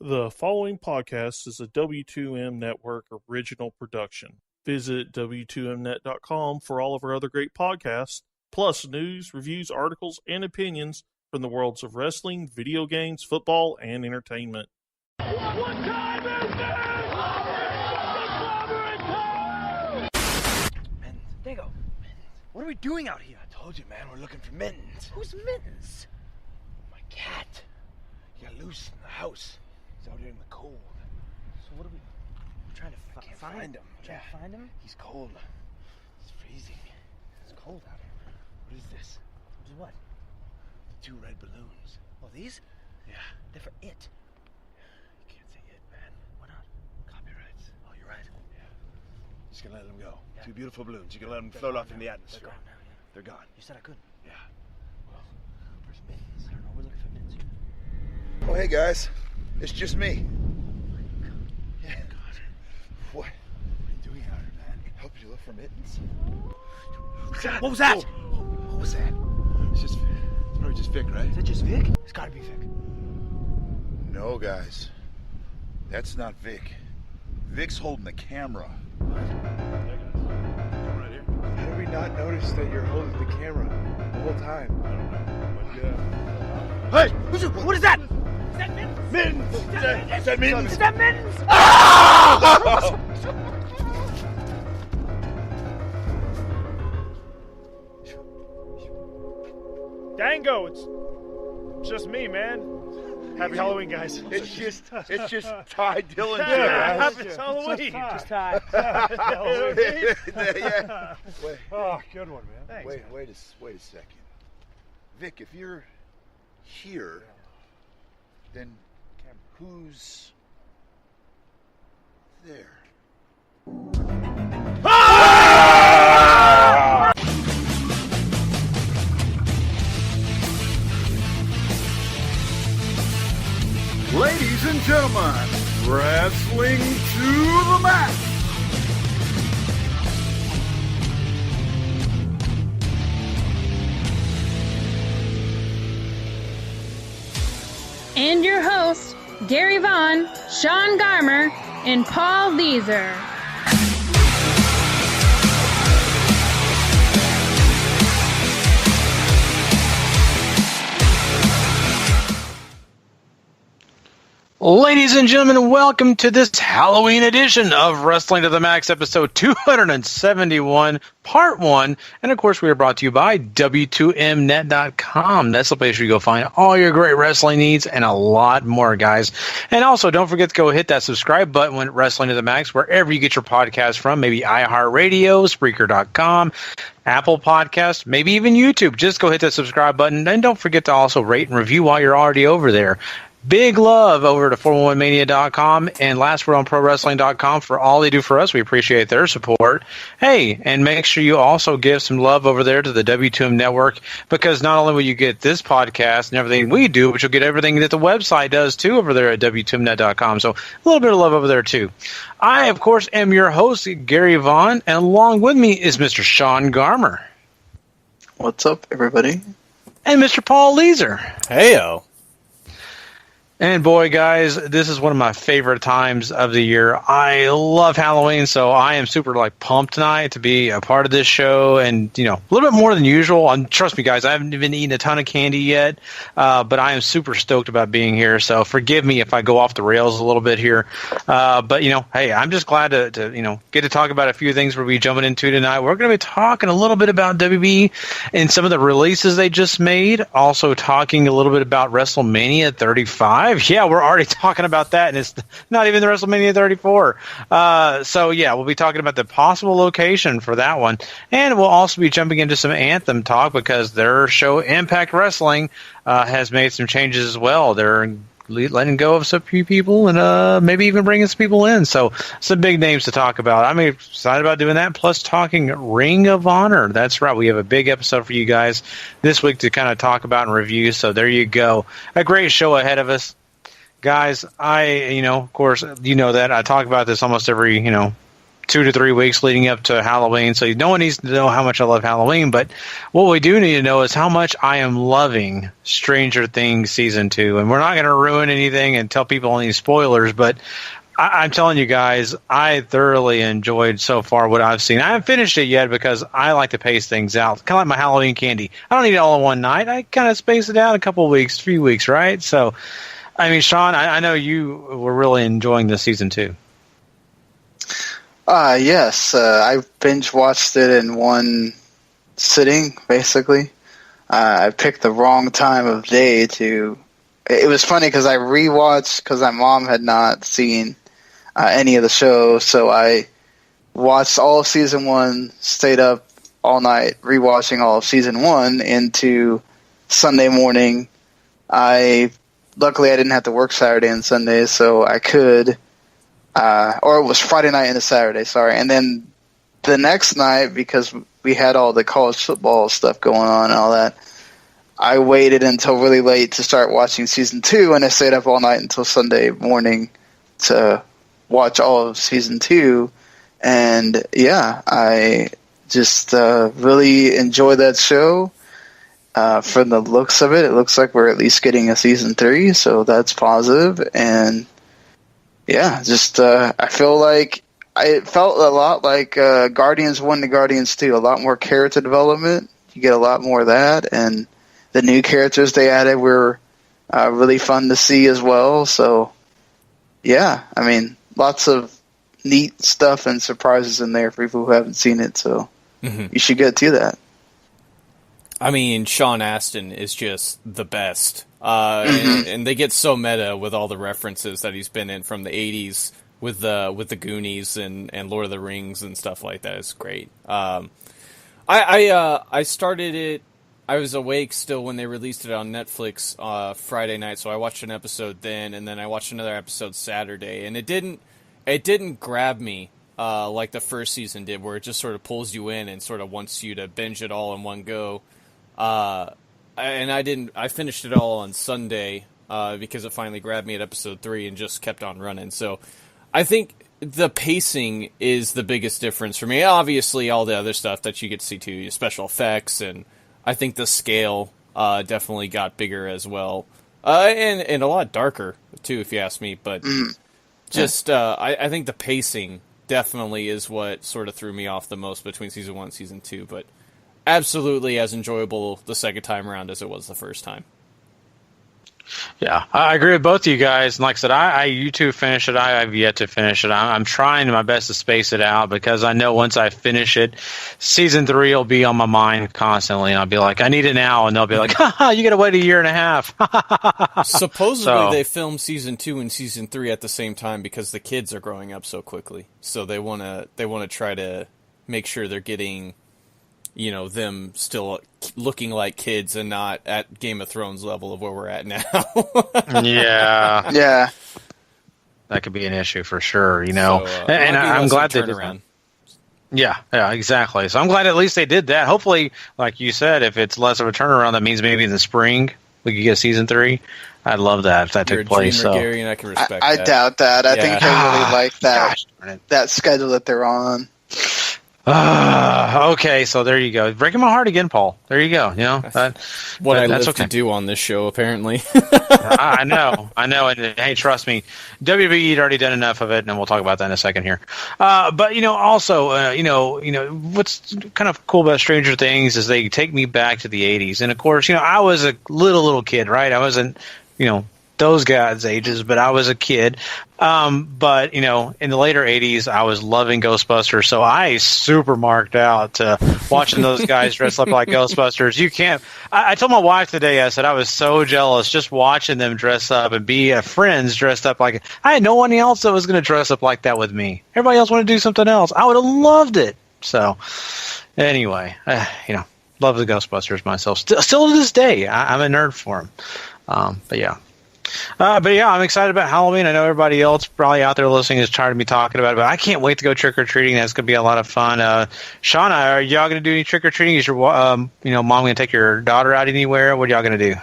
The following podcast is a W2M Network original production. Visit W2Mnet.com for all of our other great podcasts, plus news, reviews, articles, and opinions from the worlds of wrestling, video games, football, and entertainment. What time is it? Mittens. There you go. Mittens. What are we doing out here? I told you, man, we're looking for Mittens. Who's Mittens? My cat. He got loose in the house. He's out here in the cold. So what are we... We're trying to find him. Trying to find him? He's cold. It's freezing. It's cold out here. What is this? What? The 2 red balloons. Oh, these? Yeah. They're for it. You can't say it, man. Why not? Copyrights. Oh, you're right. Yeah. Just gonna let them go. Yeah. 2 beautiful balloons. You can let them float off in the They're atmosphere. gone now, yeah. They're gone. You said I couldn't. Yeah. Well, where's Mittens? I don't know. We're looking for Mittens. Oh, hey guys, it's just me. Yeah. God. What? What are you doing out here, man? Helping you look for Mittens? What was that? What was that? It's probably just Vic, right? Is that just Vic? It's gotta be Vic. No, guys, that's not Vic. Vic's holding the camera. Right here. How did we not notice that you're holding the camera the whole time? I don't know. Hey! What is that? Is that Mittens? Mittens! Is Is that Mittens? Is that Mittens? Dango, it's just me, man. Happy Halloween, guys. It's just Ty Dillinger. Yeah, guys. happy Halloween. Just Ty. Yeah. Wait, Oh, good one, man. Thanks. wait a second. Vic, if you're here, then who's there? Ladies and gentlemen, wrestling to the max. And your hosts, Gary Vaughan, Sean Garmer, and Paul Leazar. Ladies and gentlemen, welcome to this Halloween edition of Wrestling to the Max, episode 271, part 1. And of course, we are brought to you by W2Mnet.com. That's the place where you go find all your great wrestling needs and a lot more, guys. And also, don't forget to go hit that subscribe button when Wrestling to the Max, wherever you get your podcast from, maybe iHeartRadio, Spreaker.com, Apple Podcast, maybe even YouTube. Just go hit that subscribe button. And don't forget to also rate and review while you're already over there. Big love over to 411mania.com and lastwordonprowrestling.com for all they do for us. We appreciate their support. Hey, and make sure you also give some love over there to the W2M Network, because not only will you get this podcast and everything we do, but you'll get everything that the website does too over there at W2Mnet.com. So a little bit of love over there too. I, of course, am your host, Gary Vaughan, and along with me is Mr. Sean Garmer. What's up, everybody? And Mr. Paul Leazar. Heyo. And boy, guys, this is one of my favorite times of the year. I love Halloween, so I am super pumped tonight to be a part of this show, and a little bit more than usual. And trust me, guys, I haven't even eaten a ton of candy yet, but I am super stoked about being here. So forgive me if I go off the rails a little bit here. But hey, I'm just glad to get to talk about a few things we'll be jumping into tonight. We're going to be talking a little bit about WB and some of the releases they just made. Also talking a little bit about Wrestlemania 35. Yeah, we're already talking about that, and it's not even the WrestleMania 34. So, yeah, we'll be talking about the possible location for that one. And we'll also be jumping into some Anthem talk, because their show, Impact Wrestling, has made some changes as well. They're letting go of some few people and maybe even bringing some people in. So, some big names to talk about. I'm excited about doing that, plus talking Ring of Honor. That's right. We have a big episode for you guys this week to kind of talk about and review. So, there you go. A great show ahead of us. Guys, of course, that I talk about this almost every, 2 to 3 weeks leading up to Halloween, so no one needs to know how much I love Halloween, but what we do need to know is how much I am loving Stranger Things Season 2, and we're not going to ruin anything and tell people any spoilers, but I'm telling you guys, I thoroughly enjoyed so far what I've seen. I haven't finished it yet because I like to pace things out, kind of like my Halloween candy. I don't eat it all in one night. I kind of space it out a couple of weeks, 3 weeks, right? So, I mean, Sean, I know you were really enjoying this Season 2. Yes, I binge watched it in one sitting, basically. I picked the wrong time of day to. It was funny because I rewatched because my mom had not seen any of the shows, so I watched all of Season 1, stayed up all night rewatching all of Season 1 into Sunday morning. Luckily I didn't have to work Saturday and Sunday, so I could. Or it was Friday night into Saturday, sorry. And then the next night, because we had all the college football stuff going on and all that, I waited until really late to start watching Season 2, and I stayed up all night until Sunday morning to watch all of Season 2. And, yeah, I just really enjoy that show. From the looks of it, it looks like we're at least getting a Season 3, so that's positive. And yeah, just I feel like it felt a lot like Guardians 1 to Guardians 2, a lot more character development. You get a lot more of that, and the new characters they added were really fun to see as well. So, yeah, I mean, lots of neat stuff and surprises in there for people who haven't seen it, so you should get to that. I mean, Sean Astin is just the best. And they get so meta with all the references that he's been in from the 80s with the Goonies and Lord of the Rings and stuff like that. It's great. I started it. I was awake still when they released it on Netflix Friday night, so I watched an episode then, and then I watched another episode Saturday, and it didn't grab me like the first season did, where it just sort of pulls you in and sort of wants you to binge it all in one go. And I finished it all on Sunday because it finally grabbed me at episode 3 and just kept on running. So I think the pacing is the biggest difference for me. Obviously, all the other stuff that you get to see too, your special effects, and I think the scale definitely got bigger as well, and a lot darker too, if you ask me. But just I think the pacing definitely is what sort of threw me off the most between Season 1 and Season 2, but absolutely as enjoyable the second time around as it was the first time. Yeah, I agree with both of you guys. And like I said, you two finish it. I have yet to finish it. I'm trying my best to space it out because I know once I finish it, Season 3 will be on my mind constantly. And I'll be like, I need it now. And they'll be like, haha, you got to wait 1.5 years. Supposedly they filmed Season 2 and Season 3 at the same time because the kids are growing up so quickly. So they want to try to make sure they're getting, you know, them still looking like kids and not at Game of Thrones level of where we're at now. Yeah. Yeah. That could be an issue for sure, you know. So, and I'm glad they did that. Yeah, exactly. So I'm glad at least they did that. Hopefully, like you said, if it's less of a turnaround, that means maybe in the spring we could get Season 3. I'd love that if that took place. Dreamer, Gary, and I can respect I that. doubt that. I think they really like that Gosh, that schedule that they're on. Okay, so there you go. Breaking my heart again, Paul. There you go. You know what I live okay. to do on this show, apparently. I know. And hey, trust me, WWE had already done enough of it, and we'll talk about that in a second here. But you know, also, you know, what's kind of cool about Stranger Things is they take me back to the '80s, and of course, you know, I was a little kid, right? I wasn't, you know, those guys' ages, but I was a kid. But, you know, in the later 80s, I was loving Ghostbusters, so I super marked out to watching those guys dress up like Ghostbusters. You can't... I told my wife today, I said I was so jealous just watching them dress up and be friends dressed up like... I had no one else that was going to dress up like that with me. Everybody else wanted to do something else. I would have loved it. So, anyway, you know, love the Ghostbusters myself. Still to this day, I'm a nerd for them. But yeah. But yeah, I'm excited about Halloween. I know everybody else probably out there listening is tired of me talking about it, but I can't wait to go trick-or-treating. That's going to be a lot of fun. Shauna, are y'all going to do any trick-or-treating? Is your mom going to take your daughter out anywhere? What are y'all going to do?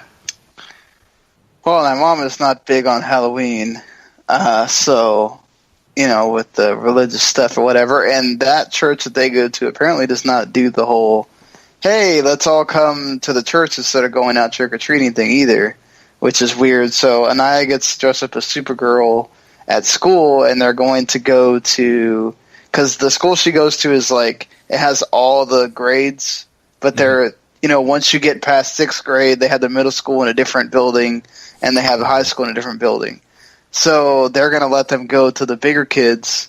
Well, my mom is not big on Halloween, so with the religious stuff or whatever. And that church that they go to apparently does not do the whole, hey, let's all come to the church instead of going out trick-or-treating thing either, which is weird. So Anaya gets dressed up as Supergirl at school, and they're going to go to, because the school she goes to is like, it has all the grades, but they're, once you get past 6th grade, they have the middle school in a different building, and they have the high school in a different building. So they're going to let them go to the bigger kids'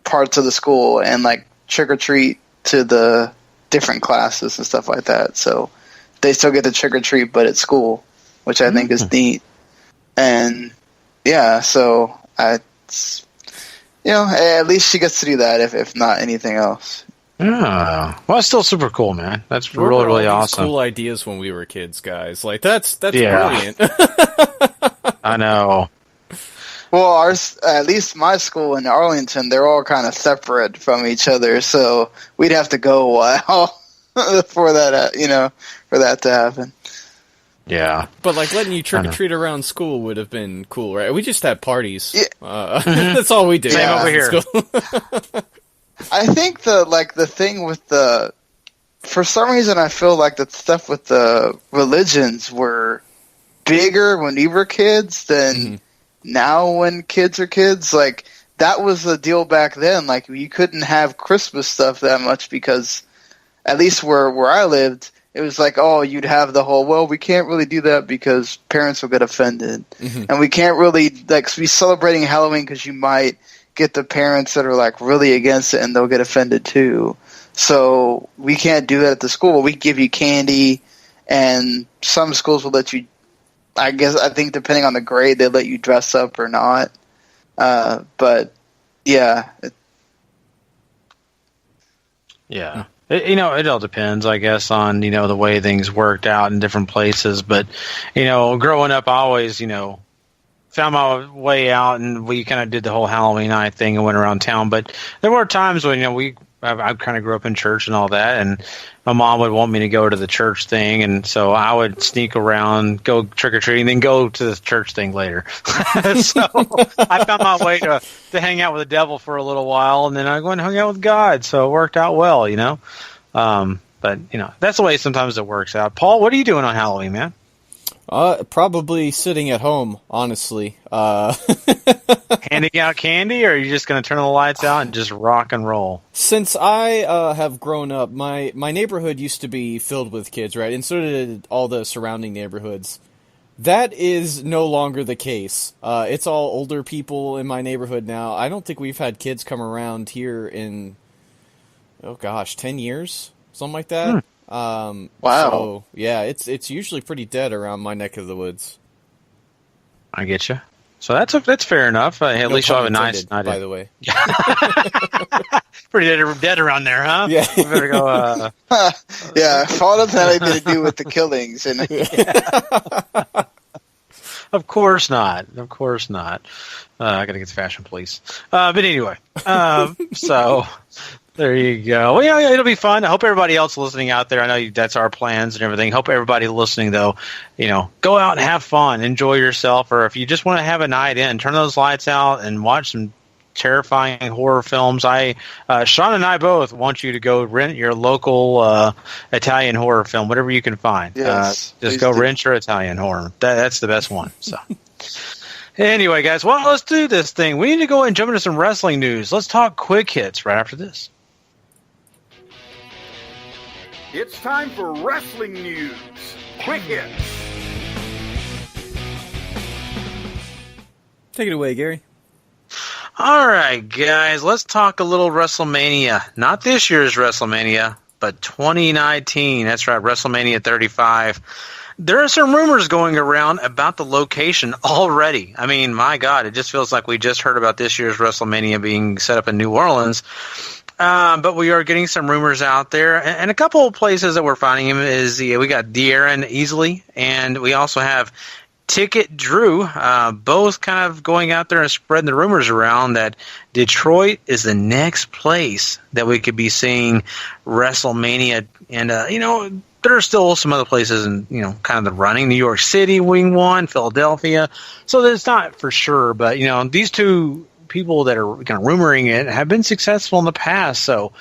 parts of the school and like trick-or-treat to the different classes and stuff like that. So they still get to trick-or-treat, but at school, which I think is neat. And yeah, so at least she gets to do that, if not anything else. Yeah, well, it's still super cool, man. That's really, really awesome. Cool ideas when we were kids, guys. Like that's brilliant. I know. Well, at least my school in Arlington, they're all kind of separate from each other, so we'd have to go a while for that, for that to happen. Yeah, but like letting you trick or treat around school would have been cool, right? We just had parties. Yeah. That's all we did. Same over here. I think the thing with for some reason I feel like the stuff with the religions were bigger when we were kids than now when kids are kids. Like that was the deal back then. Like you couldn't have Christmas stuff that much because at least where I lived, it was like, oh, you'd have the whole, well, we can't really do that because parents will get offended. And we can't really be celebrating Halloween because you might get the parents that are like really against it and they'll get offended too. So we can't do that at the school. We give you candy, and some schools will let you, I think depending on the grade, they let you dress up or not. But yeah. Yeah. It all depends, I guess, on, the way things worked out in different places. But, growing up, I always, found my way out, and we kind of did the whole Halloween night thing and went around town. But there were times when, I kind of grew up in church and all that, and my mom would want me to go to the church thing, and so I would sneak around, go trick-or-treating, then go to the church thing later. So I found my way to hang out with the devil for a little while, and then I went and hung out with God, so it worked out well, But, that's the way sometimes it works out. Paul, what are you doing on Halloween, man? Probably sitting at home, honestly. Handing out candy, or are you just going to turn the lights out and just rock and roll? Since I have grown up, my neighborhood used to be filled with kids, right? And so did all the surrounding neighborhoods. That is no longer the case. It's all older people in my neighborhood now. I don't think we've had kids come around here in, 10 years? Something like that. Wow. So, yeah, it's usually pretty dead around my neck of the woods. I get you. So that's fair enough. At least you'll have a nice night. By the way. Pretty dead around there, huh? Yeah. We better go. Yeah, all of that had to do with the killings. And Of course not. Of course not. I got to get the fashion police. But anyway, so there you go. Well, yeah, it'll be fun. I hope everybody else listening out there, I know that's our plans and everything. Hope everybody listening, though, go out and have fun, enjoy yourself, or if you just want to have a night in, turn those lights out and watch some terrifying horror films. Sean and I both want you to go rent your local Italian horror film, whatever you can find. Yes, just go rent your Italian horror. That's the best one. So. Anyway, guys, well, let's do this thing. We need to go and jump into some wrestling news. Let's talk quick hits right after this. It's time for wrestling news. Quick hits. Take it away, Gary. All right, guys, let's talk a little WrestleMania. Not this year's WrestleMania, but 2019. That's right, WrestleMania 35. There are some rumors going around about the location already. I mean, my God, it just feels like we just heard about this year's WrestleMania being set up in New Orleans. But we are getting some rumors out there, and a couple of places that we're finding him is we got De'Aaron Easley, and we also have Ticket Drew, both kind of going out there and spreading the rumors around that Detroit is the next place that we could be seeing WrestleMania, and there are still some other places in kind of the running. New York City, Wing One, Philadelphia, so it's not for sure, but these two people that are kind of rumoring it have been successful in the past. So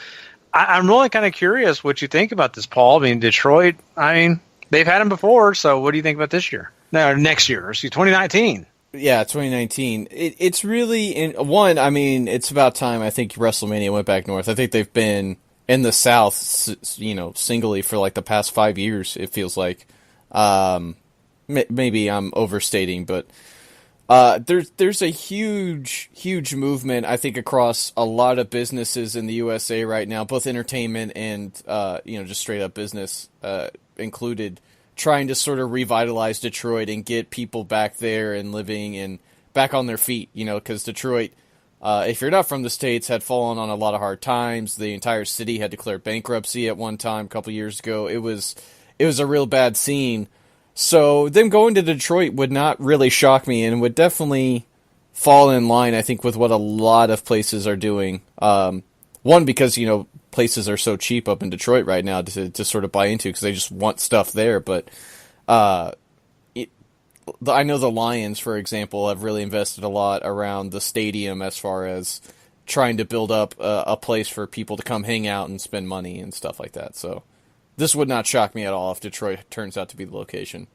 I'm really kind of curious what you think about this, Paul. I mean, Detroit, they've had them before. So what do you think about this year? No, next year, 2019. Yeah, 2019. It's really it's about time. I think WrestleMania went back north. I think they've been in the South, singly for like the past 5 years. It feels like. Maybe I'm overstating, but there's a huge movement, I think, across a lot of businesses in the USA right now, both entertainment and just straight up business included, trying to sort of revitalize Detroit and get people back there and living and back on their feet, because Detroit, if you're not from the States, had fallen on a lot of hard times. The entire city had declared bankruptcy at one time a couple years ago. It was a real bad scene. So them going to Detroit would not really shock me and would definitely fall in line, I think, with what a lot of places are doing. One, because, places are so cheap up in Detroit right now to sort of buy into because they just want stuff there. But I know the Lions, for example, have really invested a lot around the stadium as far as trying to build up a place for people to come hang out and spend money and stuff like that. So this would not shock me at all if Detroit turns out to be the location.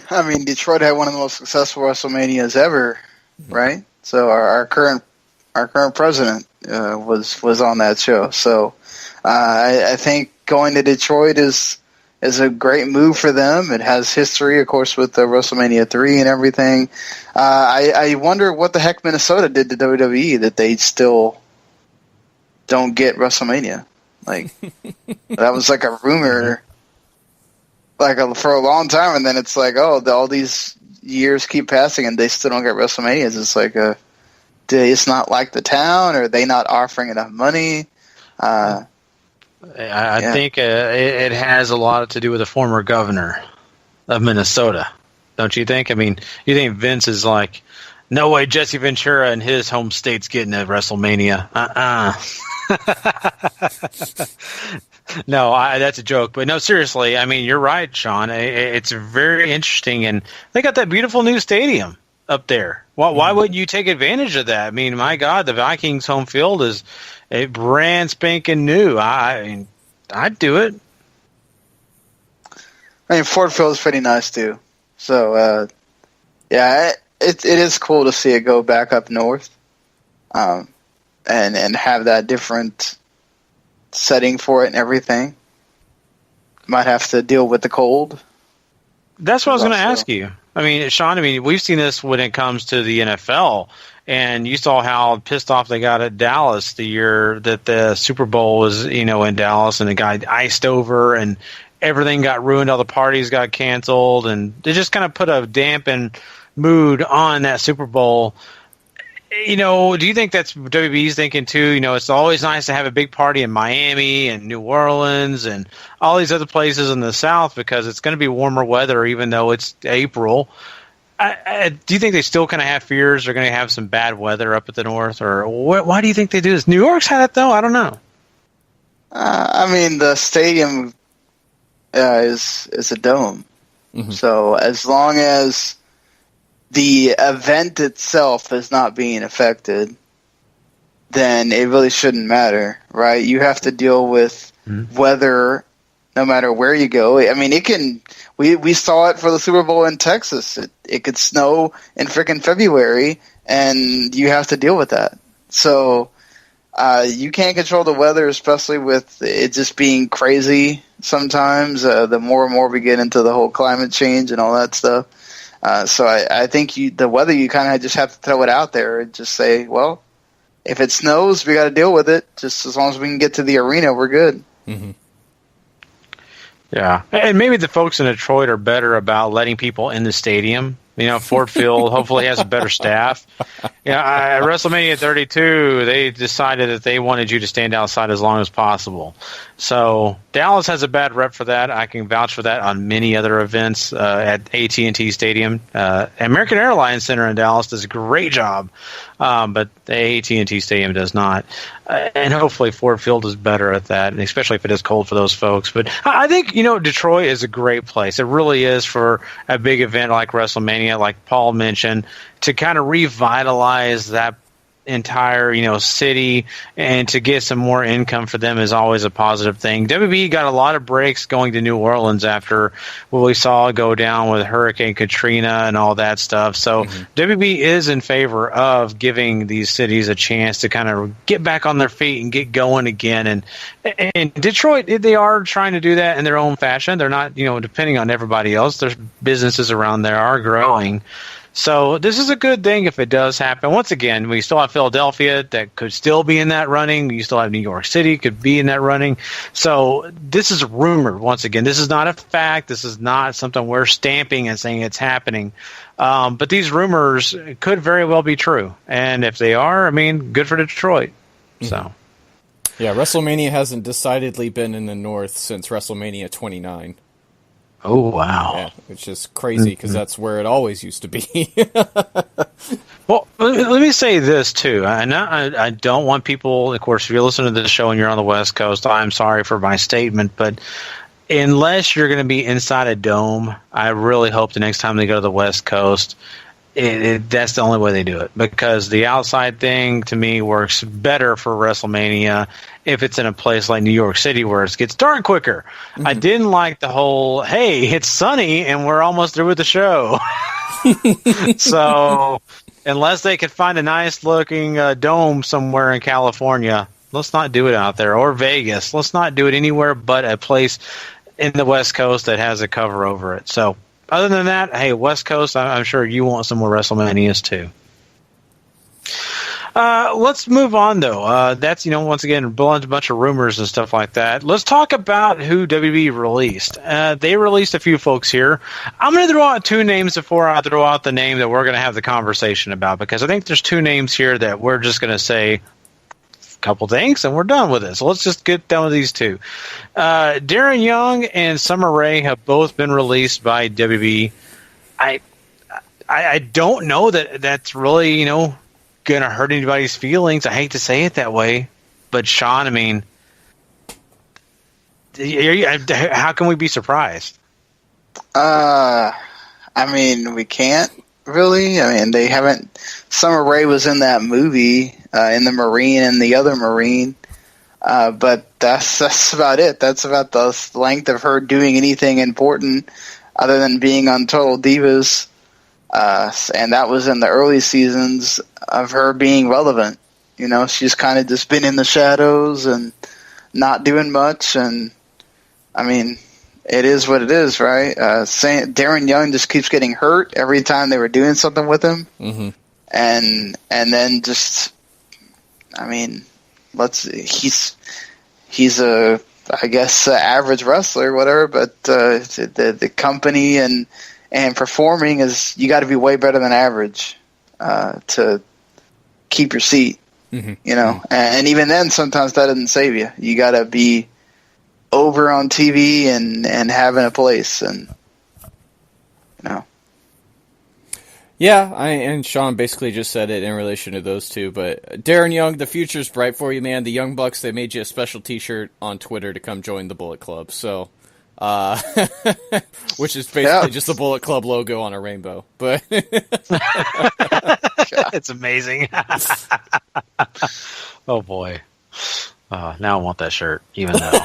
I mean, Detroit had one of the most successful WrestleManias ever, right? So our current president was on that show. So I think going to Detroit is a great move for them. It has history, of course, with the WrestleMania 3 and everything. I wonder what the heck Minnesota did to WWE that they still don't get WrestleMania. Like, that was like a rumor for a long time, and then it's like, all these years keep passing and they still don't get WrestleManias. It's like, do they just not like the town, or are they not offering enough money? I think it has a lot to do with the former governor of Minnesota, don't you think? I mean, you think Vince is like, no way Jesse Ventura and his home state's getting a WrestleMania. No, that's a joke. But no, seriously, I mean, you're right, Sean. It's very interesting. And they got that beautiful new stadium up there. Why wouldn't you take advantage of that? I mean, my God, the Vikings home field is a brand spanking new. I'd do it. I mean, Ford Field is pretty nice, too. So, it is cool to see it go back up north. And have that different setting for it and everything. Might have to deal with the cold. That's what I was going to ask you. I mean, Sean, we've seen this when it comes to the NFL, and you saw how pissed off they got at Dallas the year that the Super Bowl was, in Dallas, and the guy iced over, and everything got ruined. All the parties got canceled, and they just kind of put a dampened mood on that Super Bowl. Do you think that's WWE's thinking too? It's always nice to have a big party in Miami and New Orleans and all these other places in the South because it's going to be warmer weather even though it's April. Do you think they still kind of have fears they're going to have some bad weather up at the North? Or why do you think they do this? New York's had it though? I don't know. The stadium is a dome. Mm-hmm. So as long as the event itself is not being affected, then it really shouldn't matter, right? You have to deal with weather no matter where you go. I mean, we saw it for the Super Bowl in Texas. It could snow in freaking February, and you have to deal with that. So you can't control the weather, especially with it just being crazy sometimes. The more and more we get into the whole climate change and all that stuff. So I think the weather, you kind of just have to throw it out there and just say, well, if it snows, we got to deal with it. Just as long as we can get to the arena, we're good. Mm-hmm. Yeah, and maybe the folks in Detroit are better about letting people in the stadium. Ford Field hopefully has a better staff. At WrestleMania 32, they decided that they wanted you to stand outside as long as possible. So Dallas has a bad rep for that. I can vouch for that on many other events at AT&T Stadium. American Airlines Center in Dallas does a great job, but the AT&T Stadium does not. And hopefully Ford Field is better at that, and especially if it is cold for those folks. But I think, Detroit is a great place. It really is for a big event like WrestleMania, like Paul mentioned, to kind of revitalize that entire city, and to get some more income for them is always a positive thing. WB got a lot of breaks going to New Orleans after what we saw go down with Hurricane Katrina and all that stuff. So WB is in favor of giving these cities a chance to kind of get back on their feet and get going again. And Detroit, they are trying to do that in their own fashion. They're not depending on everybody else. There's businesses around there are growing. So this is a good thing if it does happen. Once again, we still have Philadelphia that could still be in that running. You still have New York City could be in that running. So this is rumored. Once again, this is not a fact. This is not something we're stamping and saying it's happening. But these rumors could very well be true. And if they are, good for Detroit. So, yeah, WrestleMania hasn't decidedly been in the North since WrestleMania 29. Oh, wow. Yeah, which is crazy because that's where it always used to be. Well, let me say this, too. I don't want people, of course, if you're listening to this show and you're on the West Coast, I'm sorry for my statement, but unless you're going to be inside a dome, I really hope the next time they go to the West Coast, that's the only way they do it, because the outside thing to me works better for WrestleMania if it's in a place like New York City where it gets dark quicker. I didn't like the whole, hey, it's sunny and we're almost through with the show. So unless they could find a nice looking dome somewhere in California, let's not do it out there, or Vegas. Let's not do it anywhere but a place in the West Coast that has a cover over it. So other than that, hey, West Coast, I'm sure you want some more WrestleManias too. Let's move on, though. That's, once again, a bunch of rumors and stuff like that. Let's talk about who WWE released. They released a few folks here. I'm going to throw out two names before I throw out the name that we're going to have the conversation about, because I think there's two names here that we're just going to say a couple things and we're done with it. So let's just get done with these two. Darren Young and Summer Rae have both been released by WWE. I don't know that that's really, going to hurt anybody's feelings. I hate to say it that way, but Sean, how can we be surprised? We can't really. They haven't. Summer Rae was in that movie, in the Marine and the other Marine, but that's about it. That's about the length of her doing anything important other than being on Total Divas. And that was in the early seasons of her being relevant. She's kind of just been in the shadows and not doing much. And it is what it is, right? Darren Young just keeps getting hurt every time they were doing something with him. Mm-hmm. And then just, he's a, I guess, average wrestler, whatever, but the company and performing is, you got to be way better than average to keep your seat, and even then sometimes that doesn't save you. You got to be over on TV and having a place, and Yeah, and Sean basically just said it in relation to those two, but Darren Young, the future's bright for you, man. The Young Bucks, they made you a special t-shirt on Twitter to come join the Bullet Club, so which is basically just the Bullet Club logo on a rainbow, but it's amazing. Oh boy. Now I want that shirt, even though.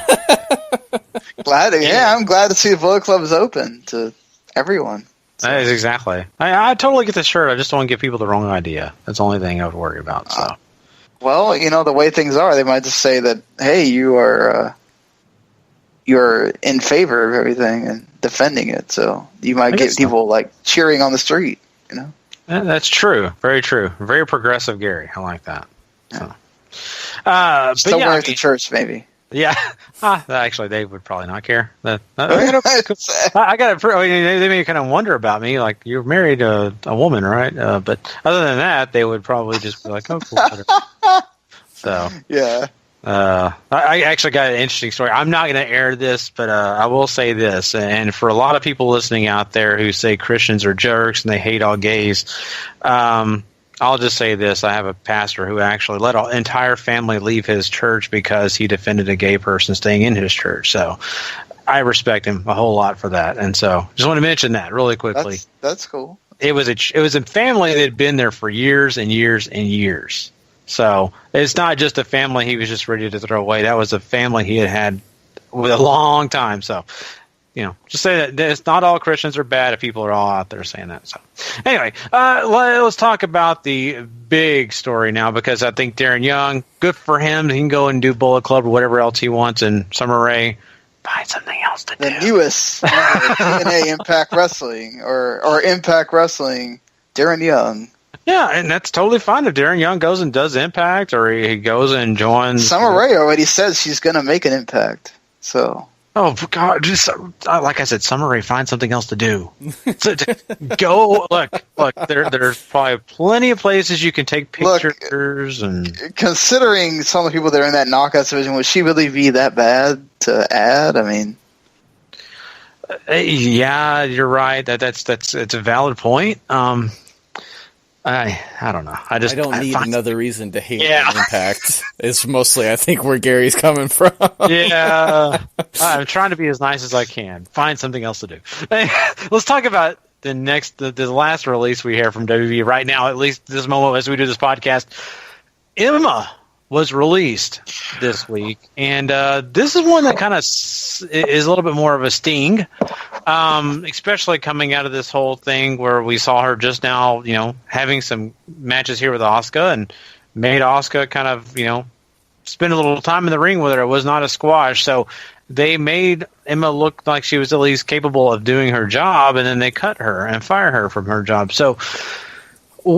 I'm glad to see the Bullet Club is open to everyone. So. That is exactly. I totally get the shirt. I just don't want to give people the wrong idea. That's the only thing I would worry about. So, well, the way things are, they might just say that, hey, you're in favor of everything and defending it. So you might get people like cheering on the street. Yeah, that's true. Very true. Very progressive, Gary. I like that. Yeah. So, still wear it to church, maybe. Yeah, actually, they would probably not care. I got to. They may kind of wonder about me, like, you're married to a woman, right? But other than that, they would probably just be like, "Oh, cool." So yeah. I actually got an interesting story. I'm not going to air this, but I will say this. And for a lot of people listening out there who say Christians are jerks and they hate all gays, I'll just say this. I have a pastor who actually let an entire family leave his church because he defended a gay person staying in his church. So I respect him a whole lot for that. And so just want to mention that really quickly. That's cool. It was a family that had been there for years and years and years. So it's not just a family he was just ready to throw away. That was a family he had with a long time. So, just say that it's not all Christians are bad if people are all out there saying that. So anyway, let's talk about the big story now, because I think Darren Young, good for him. He can go and do Bullet Club or whatever else he wants in Summer Rae. Find something else to do. The newest TNA Impact Wrestling or Impact Wrestling, Darren Young. Yeah, and that's totally fine if Darren Young goes and does Impact, or he goes and joins. Summer Rae already says she's going to make an Impact. So. Oh God! Just like I said, Summer Rae, find something else to do. So go look. There's probably plenty of places you can take pictures. And considering some of the people that are in that knockout division, would she really be that bad to add? I mean, yeah, you're right. It's a valid point. I don't know. I don't need another reason to hate Impact. It's mostly, I think, where Gary's coming from. Yeah. I'm trying to be as nice as I can. Find something else to do. Let's talk about the last release we hear from WWE right now, at least this moment as we do this podcast. Emma was released this week, and this is one that kind of is a little bit more of a sting, especially coming out of this whole thing where we saw her just now, having some matches here with Asuka, and made Asuka kind of, spend a little time in the ring with her. It was not a squash, so they made Emma look like she was at least capable of doing her job, and then they cut her and fired her from her job. So,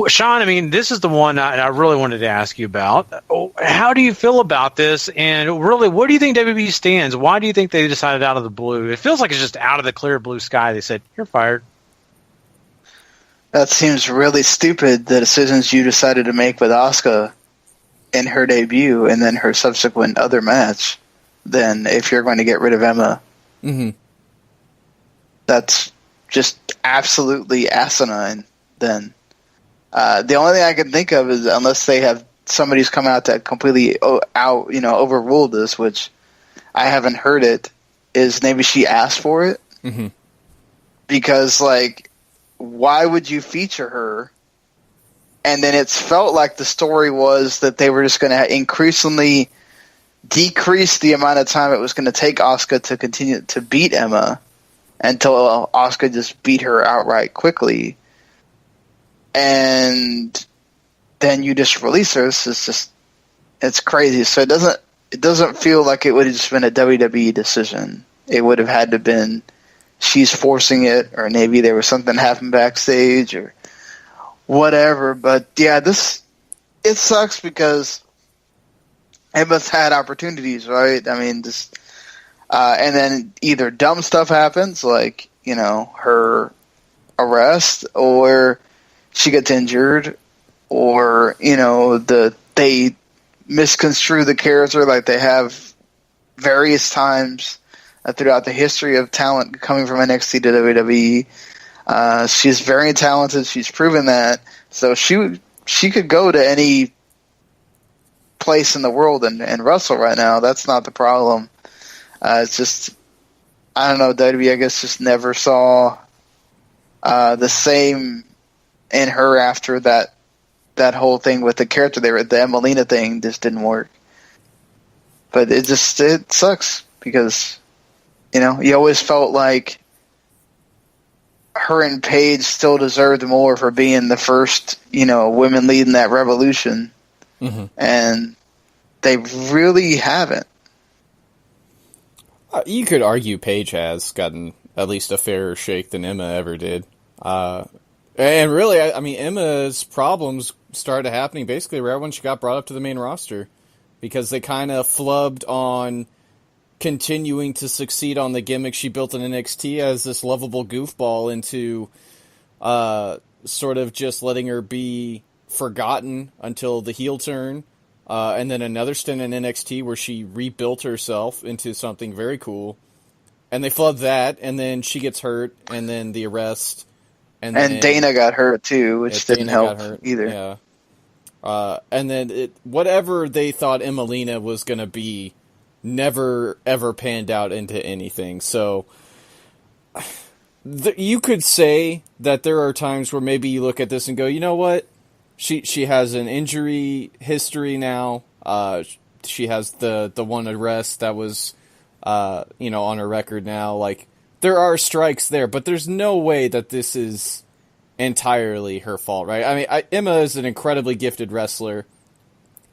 Sean, I mean, this is the one I really wanted to ask you about. How do you feel about this? And really, where do you think WWE stands? Why do you think they decided out of the blue? It feels like it's just out of the clear blue sky. They said, you're fired. That seems really stupid, the decisions you decided to make with Asuka in her debut and then her subsequent other match, than if you're going to get rid of Emma. Mm-hmm. That's just absolutely asinine, then. The only thing I can think of is, unless they have somebody's come out that completely overruled this, which I haven't heard it, is maybe she asked for it. Mm-hmm. Because, why would you feature her? And then it's felt like the story was that they were just going to increasingly decrease the amount of time it was going to take Asuka to continue to beat Emma until Asuka just beat her outright quickly. And then you just release her. It's crazy. So it doesn't feel like it would have just been a WWE decision. It would have had to been she's forcing it, or maybe there was something happened backstage or whatever. But yeah, it sucks because Emma's had opportunities, right? I mean, and then either dumb stuff happens, like, her arrest, or she gets injured, or, they misconstrue the character like they have various times throughout the history of talent coming from NXT to WWE. She's very talented. She's proven that. So she could go to any place in the world and wrestle right now. That's not the problem. It's just, I don't know, WWE, I guess, just never saw the same in her after that whole thing with the character there. The Emelina thing just didn't work. But it sucks because, you always felt like her and Paige still deserved more for being the first, women leading that revolution. Mm-hmm. And they really haven't. You could argue Paige has gotten at least a fairer shake than Emma ever did. And really, I mean, Emma's problems started happening basically right when she got brought up to the main roster, because they kind of flubbed on continuing to succeed on the gimmick she built in NXT as this lovable goofball into sort of just letting her be forgotten until the heel turn. and then another stint in NXT where she rebuilt herself into something very cool. And they flood that, and then she gets hurt, and then the arrest. And then Dana got hurt, too, which didn't help either. Yeah. And then whatever they thought Emelina was going to be never, ever panned out into anything. So you could say that there are times where maybe you look at this and go, you know what? She has an injury history now. She has the one arrest that was, on her record now. Like, there are strikes there, but there's no way that this is entirely her fault, right? I mean, Emma is an incredibly gifted wrestler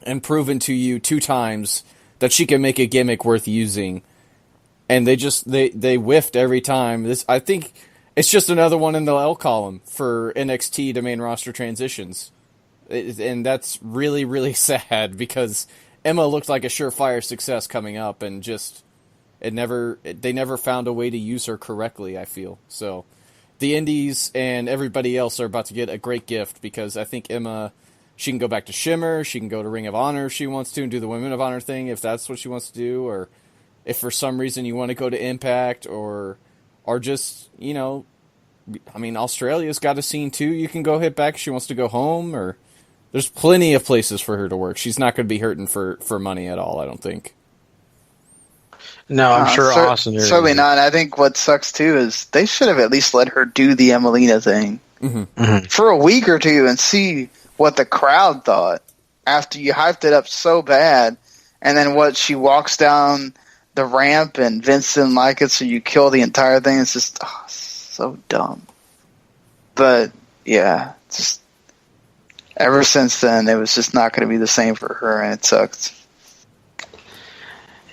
and proven to you 2 times that she can make a gimmick worth using. And they whiffed every time. I think it's just another one in the L column for NXT to main roster transitions. And that's really, really sad because Emma looked like a surefire success coming up, and just they never found a way to use her correctly, I feel. So the Indies and everybody else are about to get a great gift, because I think Emma, she can go back to Shimmer, she can go to Ring of Honor if she wants to, and do the Women of Honor thing if that's what she wants to do, or if for some reason you want to go to Impact, or just, Australia's got a scene too. You can go hit back if she wants to go home, or there's plenty of places for her to work. She's not going to be hurting for money at all, I don't think. No, I'm sure Austin. Certainly not. I think what sucks too is they should have at least let her do the Emelina thing for a week or two and see what the crowd thought after you hyped it up so bad, and then what she walks down the ramp and Vince didn't like it, so you kill the entire thing. It's just so dumb. But yeah, just ever since then, it was just not going to be the same for her, and it sucked.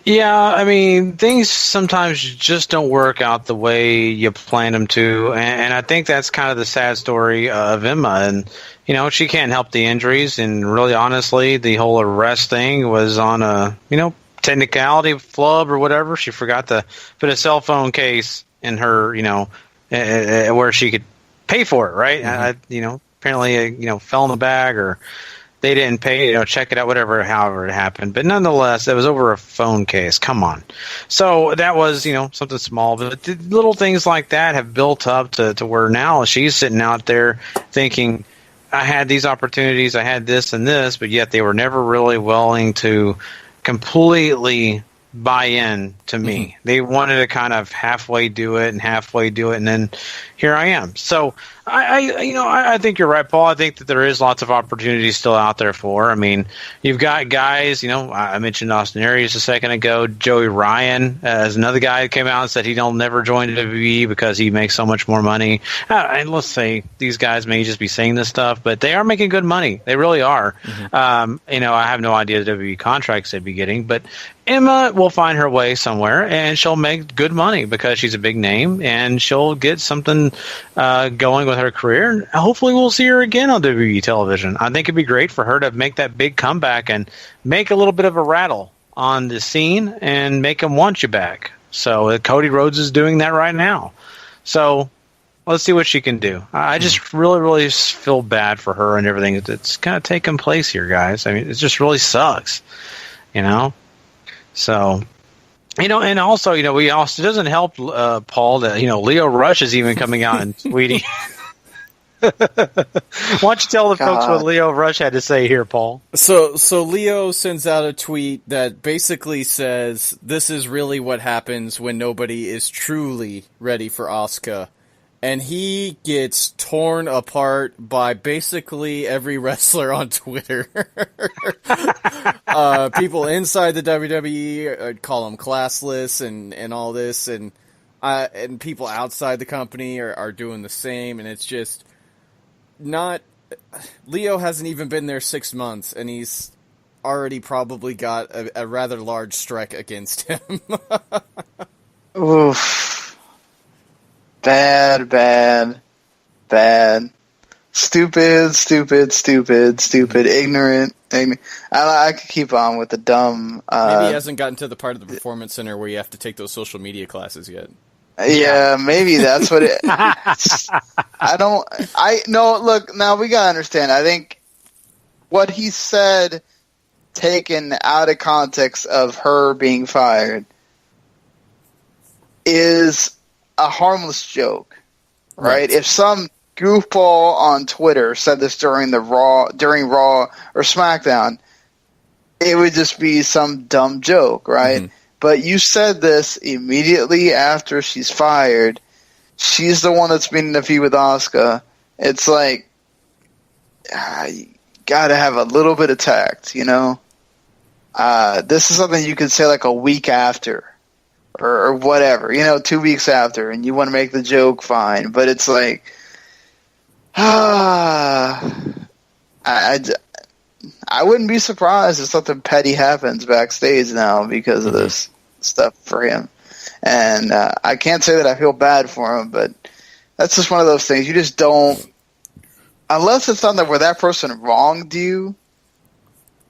Yeah, I mean, things sometimes just don't work out the way you plan them to, and I think that's kind of the sad story of Emma. And, she can't help the injuries, and really, honestly, the whole arrest thing was on a, technicality, flub or whatever. She forgot to put a cell phone case in her, where she could pay for it, right? Apparently, fell in the bag, or they didn't pay, check it out, however it happened. But nonetheless, it was over a phone case. Come on. So that was, something small. But little things like that have built up to where now she's sitting out there thinking, I had these opportunities, I had this and this, but yet they were never really willing to completely buy in to me. They wanted to kind of halfway do it, and then here I am. So I think you're right, Paul. I think that there is lots of opportunities still out there for her. I mean, you've got guys, I mentioned Austin Aries a second ago. Joey Ryan is another guy who came out and said he'll never join WWE because he makes so much more money. And let's say these guys may just be saying this stuff, but they are making good money. They really are. I have no idea the WWE contracts they'd be getting, but Emma will find her way somewhere, and she'll make good money because she's a big name, and she'll get something going with her career. And hopefully we'll see her again on WWE television. I think it'd be great for her to make that big comeback and make a little bit of a rattle on the scene and make them want you back. So Cody Rhodes is doing that right now. So let's see what she can do. I just really, really feel bad for her and everything that's kind of taking place here, guys. I mean, it just really sucks, So, and also, it doesn't help Paul that, Leo Rush is even coming out and tweeting. Why don't you tell the folks what Leo Rush had to say here, Paul? So Leo sends out a tweet that basically says, this is really what happens when nobody is truly ready for Asuka. And he gets torn apart by basically every wrestler on Twitter. People inside the WWE call him classless and all this, and people outside the company are doing the same. And it's just not. Leo hasn't even been there 6 months, and he's already probably got a rather large strike against him. Oof. Bad. Stupid. Ignorant. I could keep on with the dumb. Maybe he hasn't gotten to the part of the Performance Center where you have to take those social media classes yet. Yeah, maybe that's what it. No, look, now we gotta understand. I think what he said taken out of context of her being fired is a harmless joke, right? If some goofball on Twitter said this during Raw or SmackDown, it would just be some dumb joke, right? Mm-hmm. But you said this immediately after she's fired. She's the one that's been in the feud with Asuka. It's like, you gotta have a little bit of tact, you know? This is something you could say like a week after. Or whatever, 2 weeks after, and you want to make the joke, fine. But it's like, I wouldn't be surprised if something petty happens backstage now because of this stuff for him. And I can't say that I feel bad for him, but that's just one of those things. You just don't, unless it's something where that person wronged you,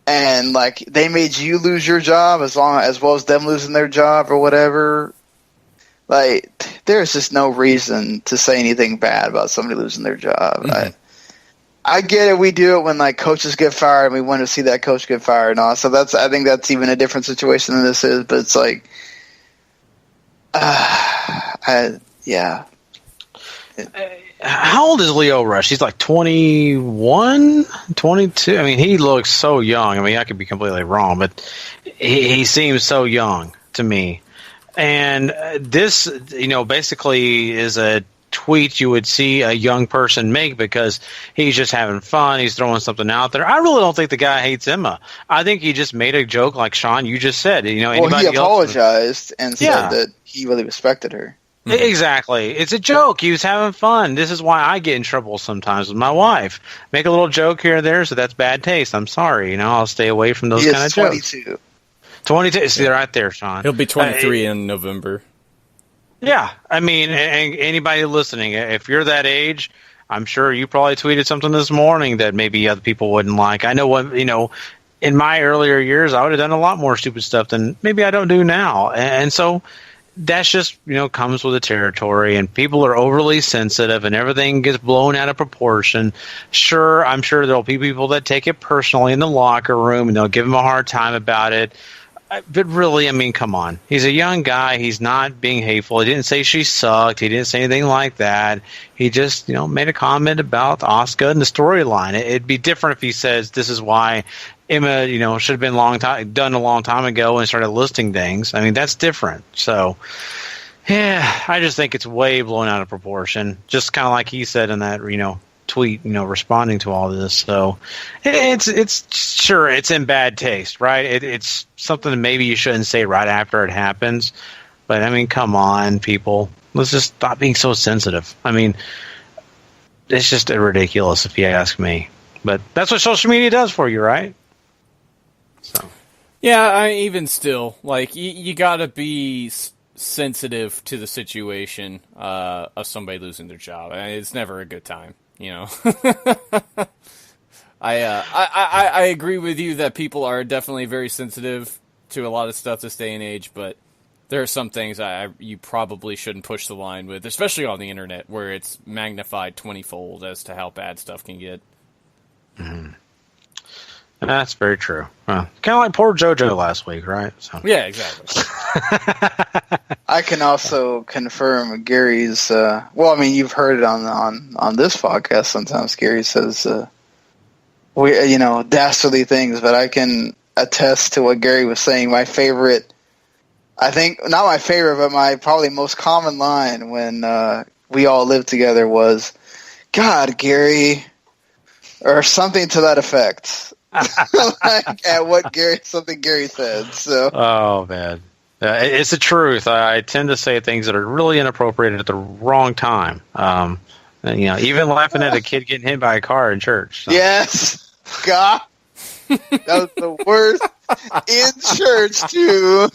and like they made you lose your job as well as them losing their job or whatever. Like there's just no reason to say anything bad about somebody losing their job. Mm-hmm. I get it. We do it when like coaches get fired and we want to see that coach get fired and all. So I think that's even a different situation than this is. But it's like, yeah. How old is Leo Rush? He's like 21, 22. I mean, he looks so young. I mean, I could be completely wrong, but he seems so young to me. And this, basically is a tweet you would see a young person make because he's just having fun. He's throwing something out there. I really don't think the guy hates Emma. I think he just made a joke like Sean, you just said. He apologized and said that he really respected her. Mm-hmm. Exactly. It's a joke. He was having fun. This is why I get in trouble sometimes with my wife. Make a little joke here or there, so that's bad taste. I'm sorry. I'll stay away from those kind of jokes. 22. See, right there, Sean. He'll be 23 in November. Yeah. I mean, and anybody listening, if you're that age, I'm sure you probably tweeted something this morning that maybe other people wouldn't like. I know what, in my earlier years, I would have done a lot more stupid stuff than maybe I don't do now. And so that's just, comes with the territory, and people are overly sensitive and everything gets blown out of proportion. Sure, I'm sure there'll be people that take it personally in the locker room and they'll give him a hard time about it. But really, I mean, come on. He's a young guy. He's not being hateful. He didn't say she sucked. He didn't say anything like that. He just, made a comment about Asuka and the storyline. It'd be different if he says this is why Emma, should have been done a long time ago and started listing things. I mean, that's different. So, yeah, I just think it's way blown out of proportion. Just kind of like he said in that, tweet, responding to all this. So it's sure it's in bad taste, right? It's something that maybe you shouldn't say right after it happens. But I mean, come on, people, let's just stop being so sensitive. I mean, it's just ridiculous if you ask me. But that's what social media does for you, right? So yeah, even still, like you gotta be sensitive to the situation of somebody losing their job. I mean, it's never a good time. I agree with you that people are definitely very sensitive to a lot of stuff this day and age, but there are some things you probably shouldn't push the line with, especially on the internet where it's magnified 20-fold as to how bad stuff can get. Mm-hmm. That's very true. Well, kind of like poor JoJo last week, right? So. Yeah, exactly. I can also confirm Gary's. You've heard it on this podcast. Sometimes Gary says, dastardly things, but I can attest to what Gary was saying. My favorite, I think, not my favorite, but my probably most common line when we all lived together was, "God, Gary," or something to that effect. Like at something Gary said. So. Oh man, it's the truth. I tend to say things that are really inappropriate at the wrong time. Even laughing at a kid getting hit by a car in church. So. Yes, God, that was the worst in church too.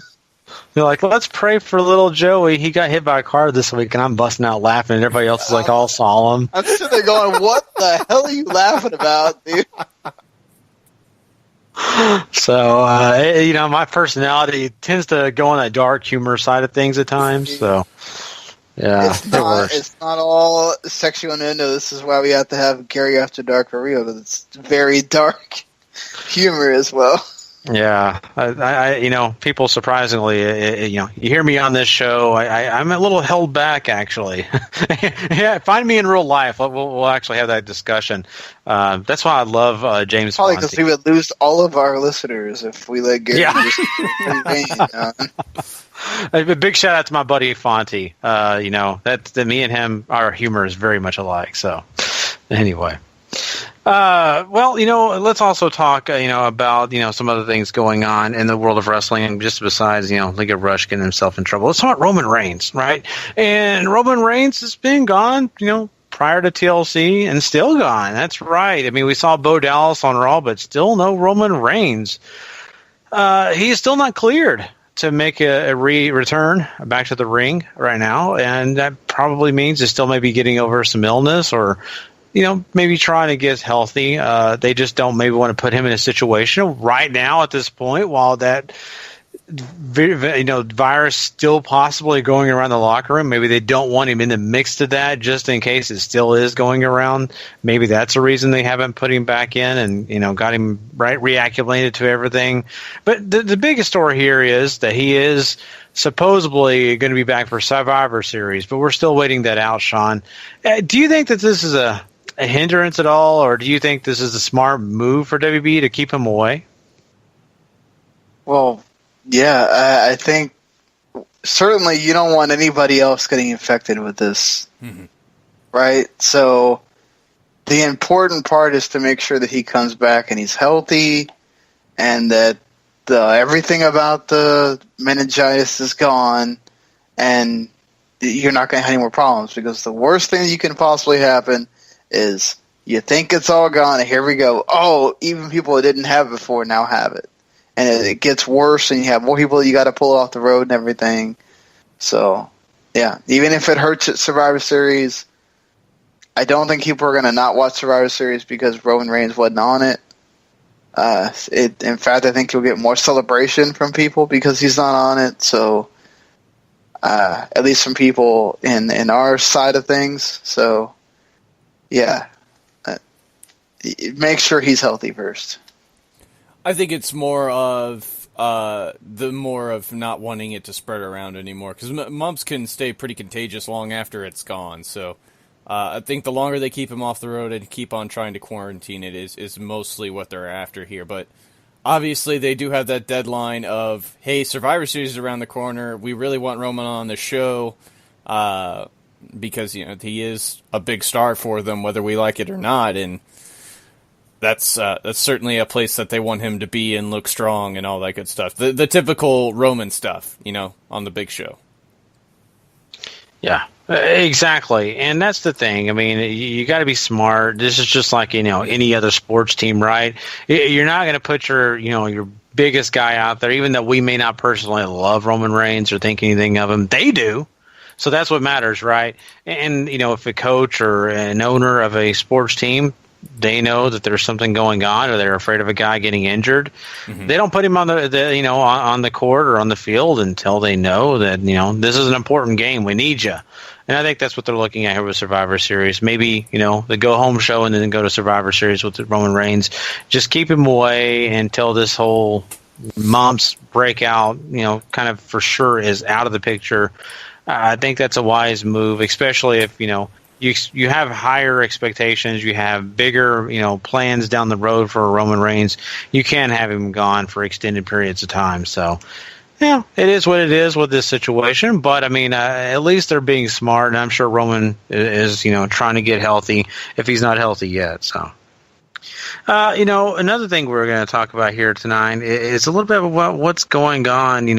You're like, let's pray for little Joey. He got hit by a car this week, and I'm busting out laughing, and everybody else is like all solemn. I'm sitting there going, "What the hell are you laughing about, dude?" So, my personality tends to go on that dark humor side of things at times. So, yeah, it's not all sexual innuendo. This is why we have to have Gary After Dark for real. It's very dark humor as well. Yeah, people surprisingly, you hear me on this show. I'm a little held back, actually. Yeah, find me in real life. We'll actually have that discussion. That's why I love James. Probably because we would lose all of our listeners if we let Gary just A big shout out to my buddy Fonte. That me and him, our humor is very much alike. So, anyway. Let's also talk, about, some other things going on in the world of wrestling, just besides, League of Rush getting himself in trouble. Let's talk about Roman Reigns, right? And Roman Reigns has been gone, prior to TLC and still gone. That's right. I mean, we saw Bo Dallas on Raw, but still no Roman Reigns. He is still not cleared to make a return back to the ring right now. And that probably means he still may be getting over some illness or, maybe trying to get healthy. They just don't maybe want to put him in a situation right now at this point while that virus still possibly going around the locker room. Maybe they don't want him in the mix to that just in case it still is going around. Maybe that's a reason they haven't put him back in and, got him reacclimated to everything. But the biggest story here is that he is supposedly going to be back for Survivor Series, but we're still waiting that out, Sean. Do you think that this is a hindrance at all, or do you think this is a smart move for WB to keep him away? Well, yeah, I think certainly you don't want anybody else getting infected with this, right? So the important part is to make sure that he comes back and he's healthy and that everything about the meningitis is gone and you're not going to have any more problems, because the worst thing you can possibly happen is you think it's all gone and here we go. Oh, even people that didn't have it before now have it. And it gets worse and you have more people you got to pull off the road and everything. So, yeah, even if it hurts at Survivor Series, I don't think people are going to not watch Survivor Series because Roman Reigns wasn't on it. In fact, I think you'll get more celebration from people because he's not on it. So, at least from people in our side of things. So, yeah, make sure he's healthy first. I think it's more of not wanting it to spread around anymore, because mumps can stay pretty contagious long after it's gone. So I think the longer they keep him off the road and keep on trying to quarantine it is mostly what they're after here. But obviously they do have that deadline of, hey, Survivor Series is around the corner. We really want Roman on the show because he is a big star for them, whether we like it or not, and that's certainly a place that they want him to be and look strong and all that good stuff. The typical Roman stuff, on the big show. Yeah, exactly. And that's the thing. I mean, you got to be smart. This is just like, any other sports team, right? You're not going to put your biggest guy out there, even though we may not personally love Roman Reigns or think anything of him. They do. So that's what matters, right? And, if a coach or an owner of a sports team, they know that there's something going on or they're afraid of a guy getting injured, they don't put him on on the court or on the field until they know that, this is an important game. We need you. And I think that's what they're looking at here with Survivor Series. Maybe, the go-home show and then go to Survivor Series with Roman Reigns. Just keep him away until this whole mumps breakout, kind of for sure is out of the picture. I think that's a wise move, especially if, you have higher expectations, you have bigger, plans down the road for Roman Reigns. You can't have him gone for extended periods of time. So, yeah, it is what it is with this situation. But, I mean, at least they're being smart, and I'm sure Roman is, trying to get healthy if he's not healthy yet. So, another thing we're going to talk about here tonight is a little bit about what's going on,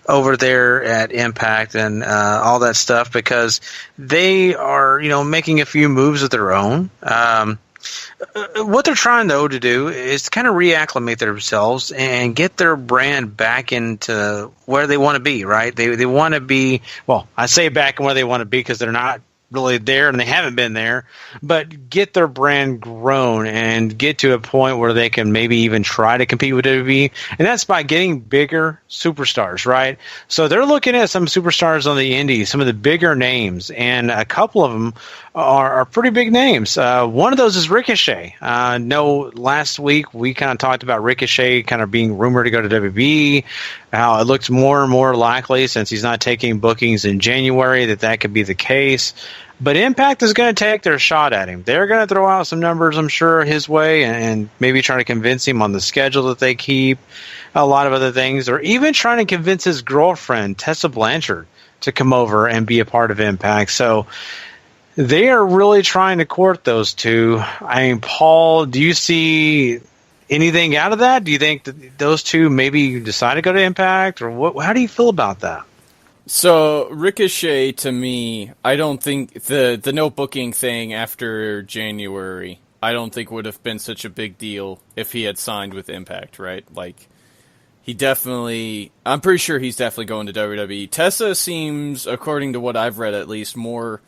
over there at Impact and all that stuff, because they are, making a few moves of their own. What they're trying, though, to do is to kind of reacclimate themselves and get their brand back into where they want to be, right? They want to be, well, I say back in where they want to be because they're not really there and they haven't been there, but get their brand grown and get to a point where they can maybe even try to compete with WWE. And that's by getting bigger superstars, right? So they're looking at some superstars on the indies, some of the bigger names, and a couple of them are pretty big names. One of those is Ricochet. No, last week we kind of talked about Ricochet kind of being rumored to go to WWE, how it looks more and more likely since he's not taking bookings in January that could be the case. But Impact is going to take their shot at him. They're going to throw out some numbers, I'm sure, his way and maybe try to convince him on the schedule that they keep, a lot of other things, or even trying to convince his girlfriend, Tessa Blanchard, to come over and be a part of Impact. So they are really trying to court those two. I mean, Paul, do you see anything out of that? Do you think that those two maybe decide to go to Impact? Or what? How do you feel about that? So, Ricochet, to me, I don't think the no booking thing after January, I don't think would have been such a big deal if he had signed with Impact, right? Like, I'm pretty sure he's definitely going to WWE. Tessa seems, according to what I've read at least, more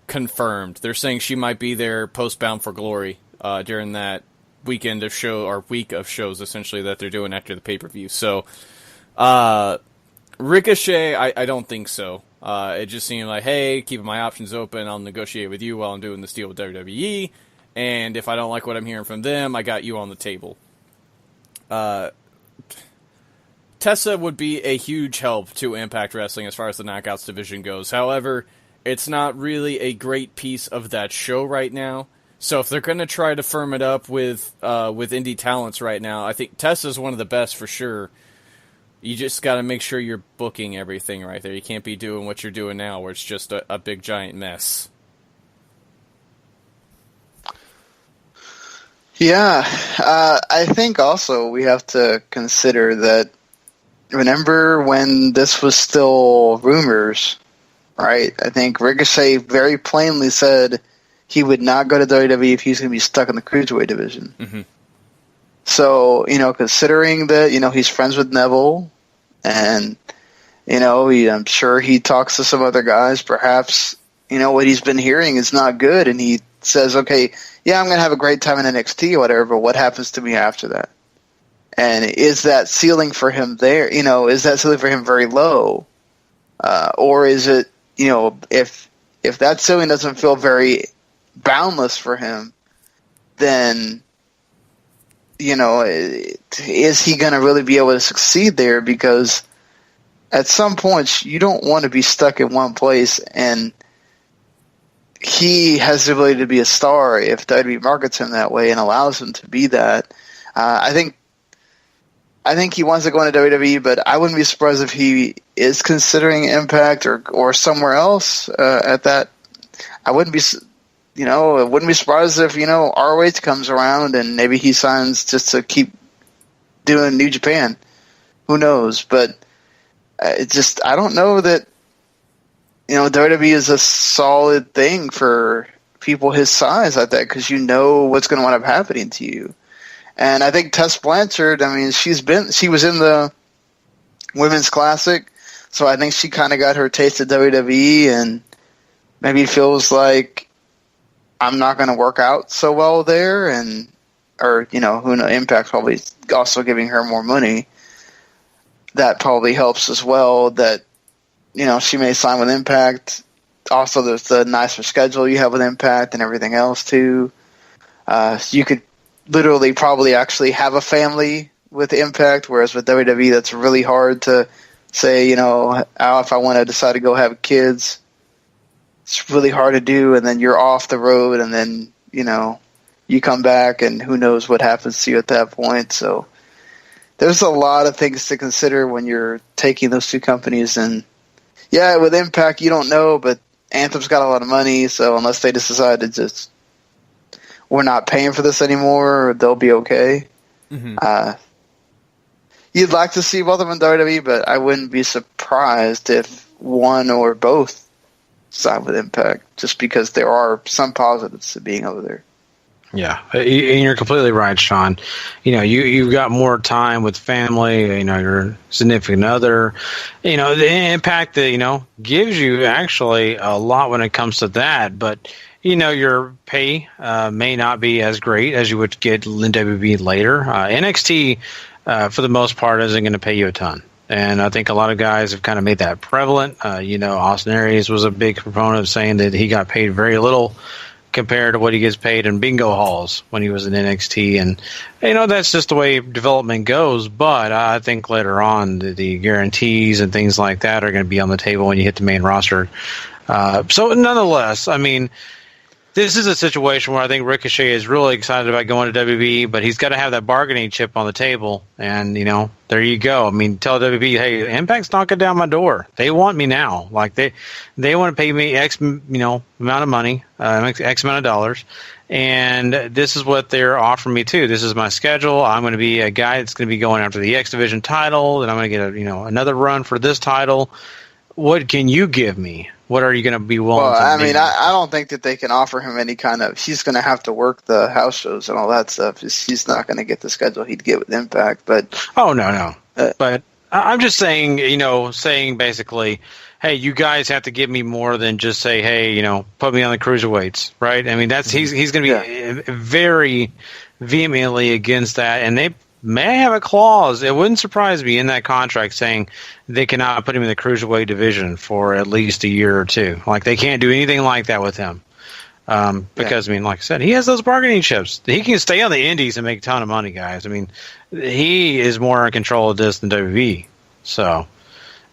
confirmed. They're saying she might be there post-Bound for Glory during that week of shows, essentially, that they're doing after the pay-per-view. So, Ricochet, I don't think so. It just seemed like, hey, keeping my options open, I'll negotiate with you while I'm doing this deal with WWE, and if I don't like what I'm hearing from them, I got you on the table. Tessa would be a huge help to Impact Wrestling as far as the Knockouts division goes. However, it's not really a great piece of that show right now. So if they're going to try to firm it up with indie talents right now, I think Tessa's one of the best for sure. You just got to make sure you're booking everything right there. You can't be doing what you're doing now where it's just a big giant mess. Yeah, I think also we have to consider that, remember when this was still rumors, right? I think Ricochet very plainly said he would not go to WWE if he's going to be stuck in the Cruiserweight division. Mm-hmm. So, considering that, he's friends with Neville, and, I'm sure he talks to some other guys, perhaps, what he's been hearing is not good, and he says, okay, yeah, I'm going to have a great time in NXT or whatever, but what happens to me after that? And is that ceiling for him there, is that ceiling for him very low? Or is it, if that ceiling doesn't feel very boundless for him, then is he going to really be able to succeed there? Because at some points, you don't want to be stuck in one place, and he has the ability to be a star if WWE markets him that way and allows him to be that. I think he wants to go into WWE, but I wouldn't be surprised if he is considering Impact or somewhere else at that. I wouldn't be surprised if, ROH comes around and maybe he signs just to keep doing New Japan. Who knows? But I don't know that, WWE is a solid thing for people his size like that, because what's going to wind up happening to you. And I think Tess Blanchard, she was in the Women's Classic, so I think she kind of got her taste of WWE, and maybe feels like I'm not going to work out so well there, who knows, Impact probably also giving her more money. That probably helps as well, that, she may sign with Impact. Also, there's the nicer schedule you have with Impact and everything else, too. You could literally probably actually have a family with Impact, whereas with WWE, that's really hard to say, if I want to decide to go have kids, it's really hard to do, and then you're off the road, and then, you come back, and who knows what happens to you at that point. So there's a lot of things to consider when you're taking those two companies. And, yeah, with Impact, you don't know, but Anthem's got a lot of money, so unless they just decide to we're not paying for this anymore, they'll be okay. Mm-hmm. You'd like to see both of them in WWE, but I wouldn't be surprised if one or both sign with Impact, just because there are some positives to being over there. Yeah, and you're completely right, Sean. You've got more time with family, your significant other. The impact that, gives you actually a lot when it comes to that. But, your pay may not be as great as you would get in WB later. NXT, for the most part, isn't going to pay you a ton. And I think a lot of guys have kind of made that prevalent. Austin Aries was a big proponent of saying that he got paid very little compared to what he gets paid in bingo halls when he was in NXT. And, that's just the way development goes. But I think later on, the guarantees and things like that are going to be on the table when you hit the main roster. So nonetheless, this is a situation where I think Ricochet is really excited about going to WB, but he's got to have that bargaining chip on the table. And, there you go. Tell WB, hey, Impact's knocking down my door. They want me now. Like, they want to pay me X, amount of money, X amount of dollars. And this is what they're offering me, too. This is my schedule. I'm going to be a guy that's going to be going after the X Division title, and I'm going to get another run for this title. What can you give me? What are you going to be willing to do? I don't think that they can offer him any kind of – he's going to have to work the house shows and all that stuff. He's not going to get the schedule he'd get with Impact. But oh, no. But I'm just saying, saying basically, hey, you guys have to give me more than just say, hey, put me on the cruiserweights, right? That's he's going to be very vehemently against that. And they may have a clause, it wouldn't surprise me, in that contract saying they cannot put him in the cruiserweight division for at least a year or two. Like, they can't do anything like that with him. Because, like I said, he has those bargaining chips. He can stay on the indies and make a ton of money, guys. He is more in control of this than WWE. So,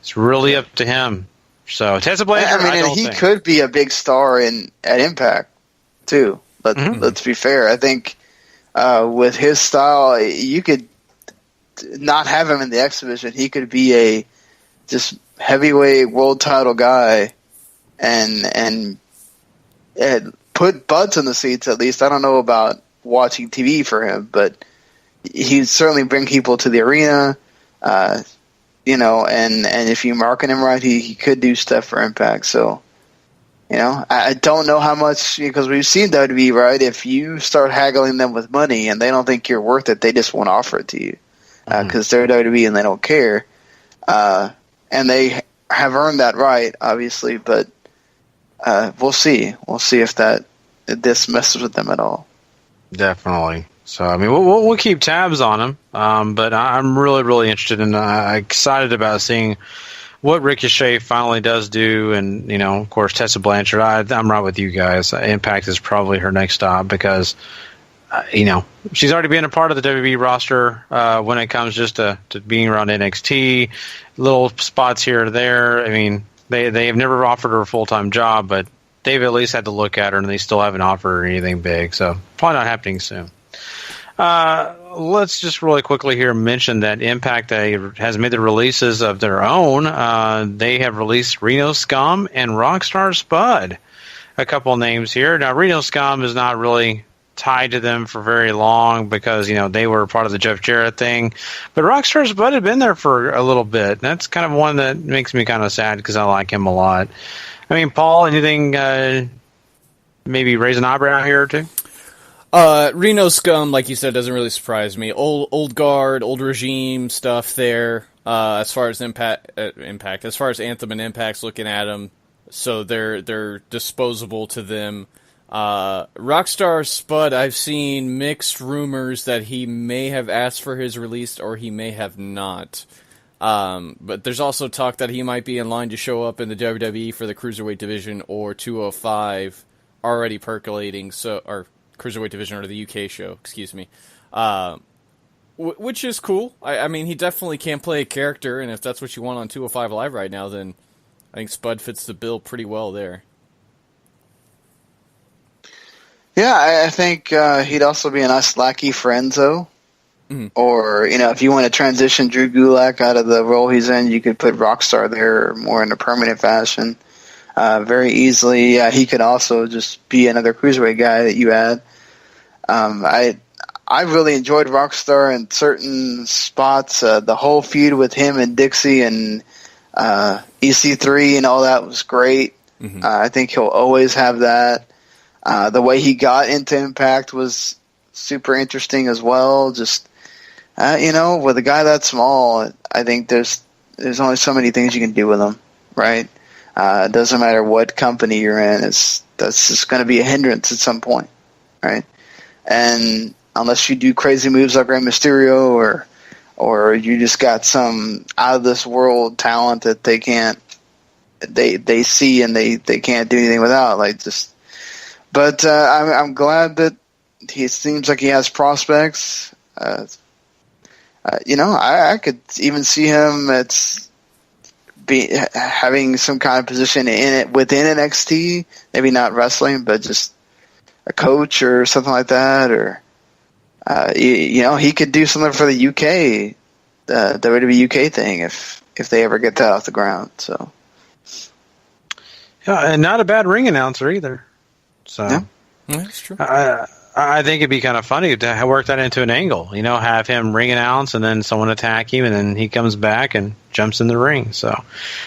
it's really up to him. So, Tessa Blanchard, he could be a big star at Impact, too. Let's be fair. I think with his style, you could not have him in the X Division. He could be a just heavyweight world title guy and put butts in the seats at least. I don't know about watching TV for him, but he'd certainly bring people to the arena, and if you market him right, he could do stuff for Impact. So, I don't know how much, because we've seen WWE, right? If you start haggling them with money and they don't think you're worth it, they just won't offer it to you because they're WWE and they don't care. And they have earned that right, obviously, but we'll see. We'll see if this messes with them at all. Definitely. So, we'll keep tabs on him, but I'm really, really interested and excited about seeing what Ricochet finally does do. And, of course, Tessa Blanchard, I'm right with you guys. Impact is probably her next stop because, she's already been a part of the WWE roster when it comes just to being around NXT, little spots here or there. They have never offered her a full-time job, but they've at least had to look at her, and they still haven't offered her anything big. So, probably not happening soon. Let's just really quickly here mention that Impact has made the releases of their own. They have released Reno Scum and Rockstar Spud. A couple names here. Now, Reno Scum is not really tied to them for very long because, they were part of the Jeff Jarrett thing. But Rockstar Spud had been there for a little bit. That's kind of one that makes me kind of sad because I like him a lot. Paul, anything maybe raise an eyebrow here or two? Reno Scum, like you said, doesn't really surprise me. Old guard, old regime stuff there. As far as Impact, as far as Anthem and Impact's looking at them, so they're disposable to them. Rockstar Spud, I've seen mixed rumors that he may have asked for his release or he may have not. But there's also talk that he might be in line to show up in the WWE for the Cruiserweight division or 205 already percolating. Or Cruiserweight division or the UK show, excuse me. Which is cool. He definitely can play a character, and if that's what you want on 205 Live right now, then I think Spud fits the bill pretty well there. Yeah, I think he'd also be a nice lackey for Enzo. Mm-hmm. Or, if you want to transition Drew Gulak out of the role he's in, you could put Rockstar there more in a permanent fashion. Very easily. He could also just be another cruiserweight guy that you add. I really enjoyed Rockstar in certain spots. The whole feud with him and Dixie and EC3 and all that was great. Mm-hmm. I think he'll always have that. The way he got into Impact was super interesting as well. Just, with a guy that small, I think there's only so many things you can do with him, right? It doesn't matter what company you're in. That's just going to be a hindrance at some point, right? And unless you do crazy moves like Rey Mysterio or you just got some out of this world talent that they see and they can't do anything without, but I'm glad that he seems like he has prospects. I could even see him having some kind of position in it within NXT, maybe not wrestling, but just a coach or something like that, or he could do something for the UK, the WWE UK thing if they ever get that off the ground. So, yeah, and not a bad ring announcer either. So, yeah. That's true. I think it'd be kind of funny to work that into an angle. Have him ring announce and then someone attack him, and then he comes back and jumps in the ring. So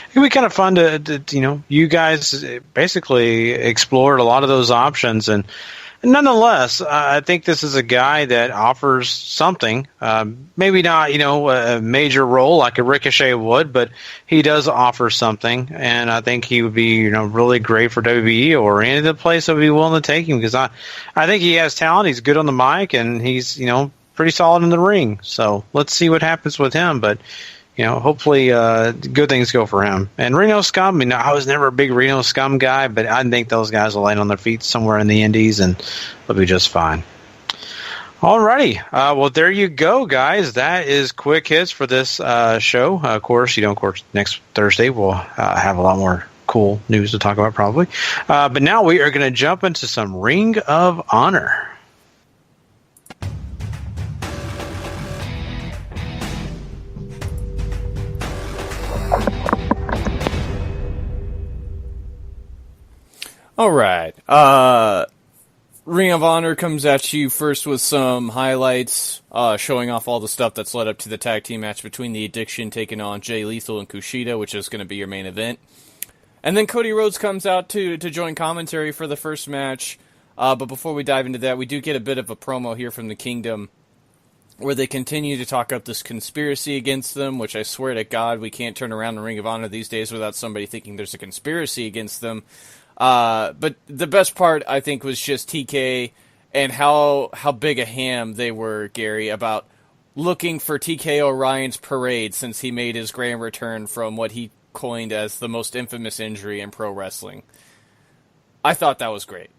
it'd be kind of fun to you guys basically explored a lot of those options, and nonetheless, I think this is a guy that offers something. Maybe not, a major role like a Ricochet would, but he does offer something, and I think he would be, really great for WWE or any other place that would be willing to take him, because I think he has talent. He's good on the mic, and he's, pretty solid in the ring. So let's see what happens with him, but hopefully good things go for him. And Reno Scum, I was never a big Reno Scum guy, but I think those guys will land on their feet somewhere in the Indies, and they'll be just fine. Alrighty. Well, there you go, guys. That is quick hits for this show. Of course, next Thursday we'll have a lot more cool news to talk about probably. But now we are going to jump into some Ring of Honor. All right. Ring of Honor comes at you first with some highlights, showing off all the stuff that's led up to the tag team match between The Addiction taking on Jay Lethal and Kushida, which is going to be your main event. And then Cody Rhodes comes out to join commentary for the first match. But before we dive into that, we do get a bit of a promo here from the Kingdom, where they continue to talk up this conspiracy against them, which I swear to God, we can't turn around the Ring of Honor these days without somebody thinking there's a conspiracy against them. But the best part, I think, was just TK and how big a ham they were, Gary, about looking for TK O'Ryan's parade since he made his grand return from what he coined as the most infamous injury in pro wrestling. I thought that was great.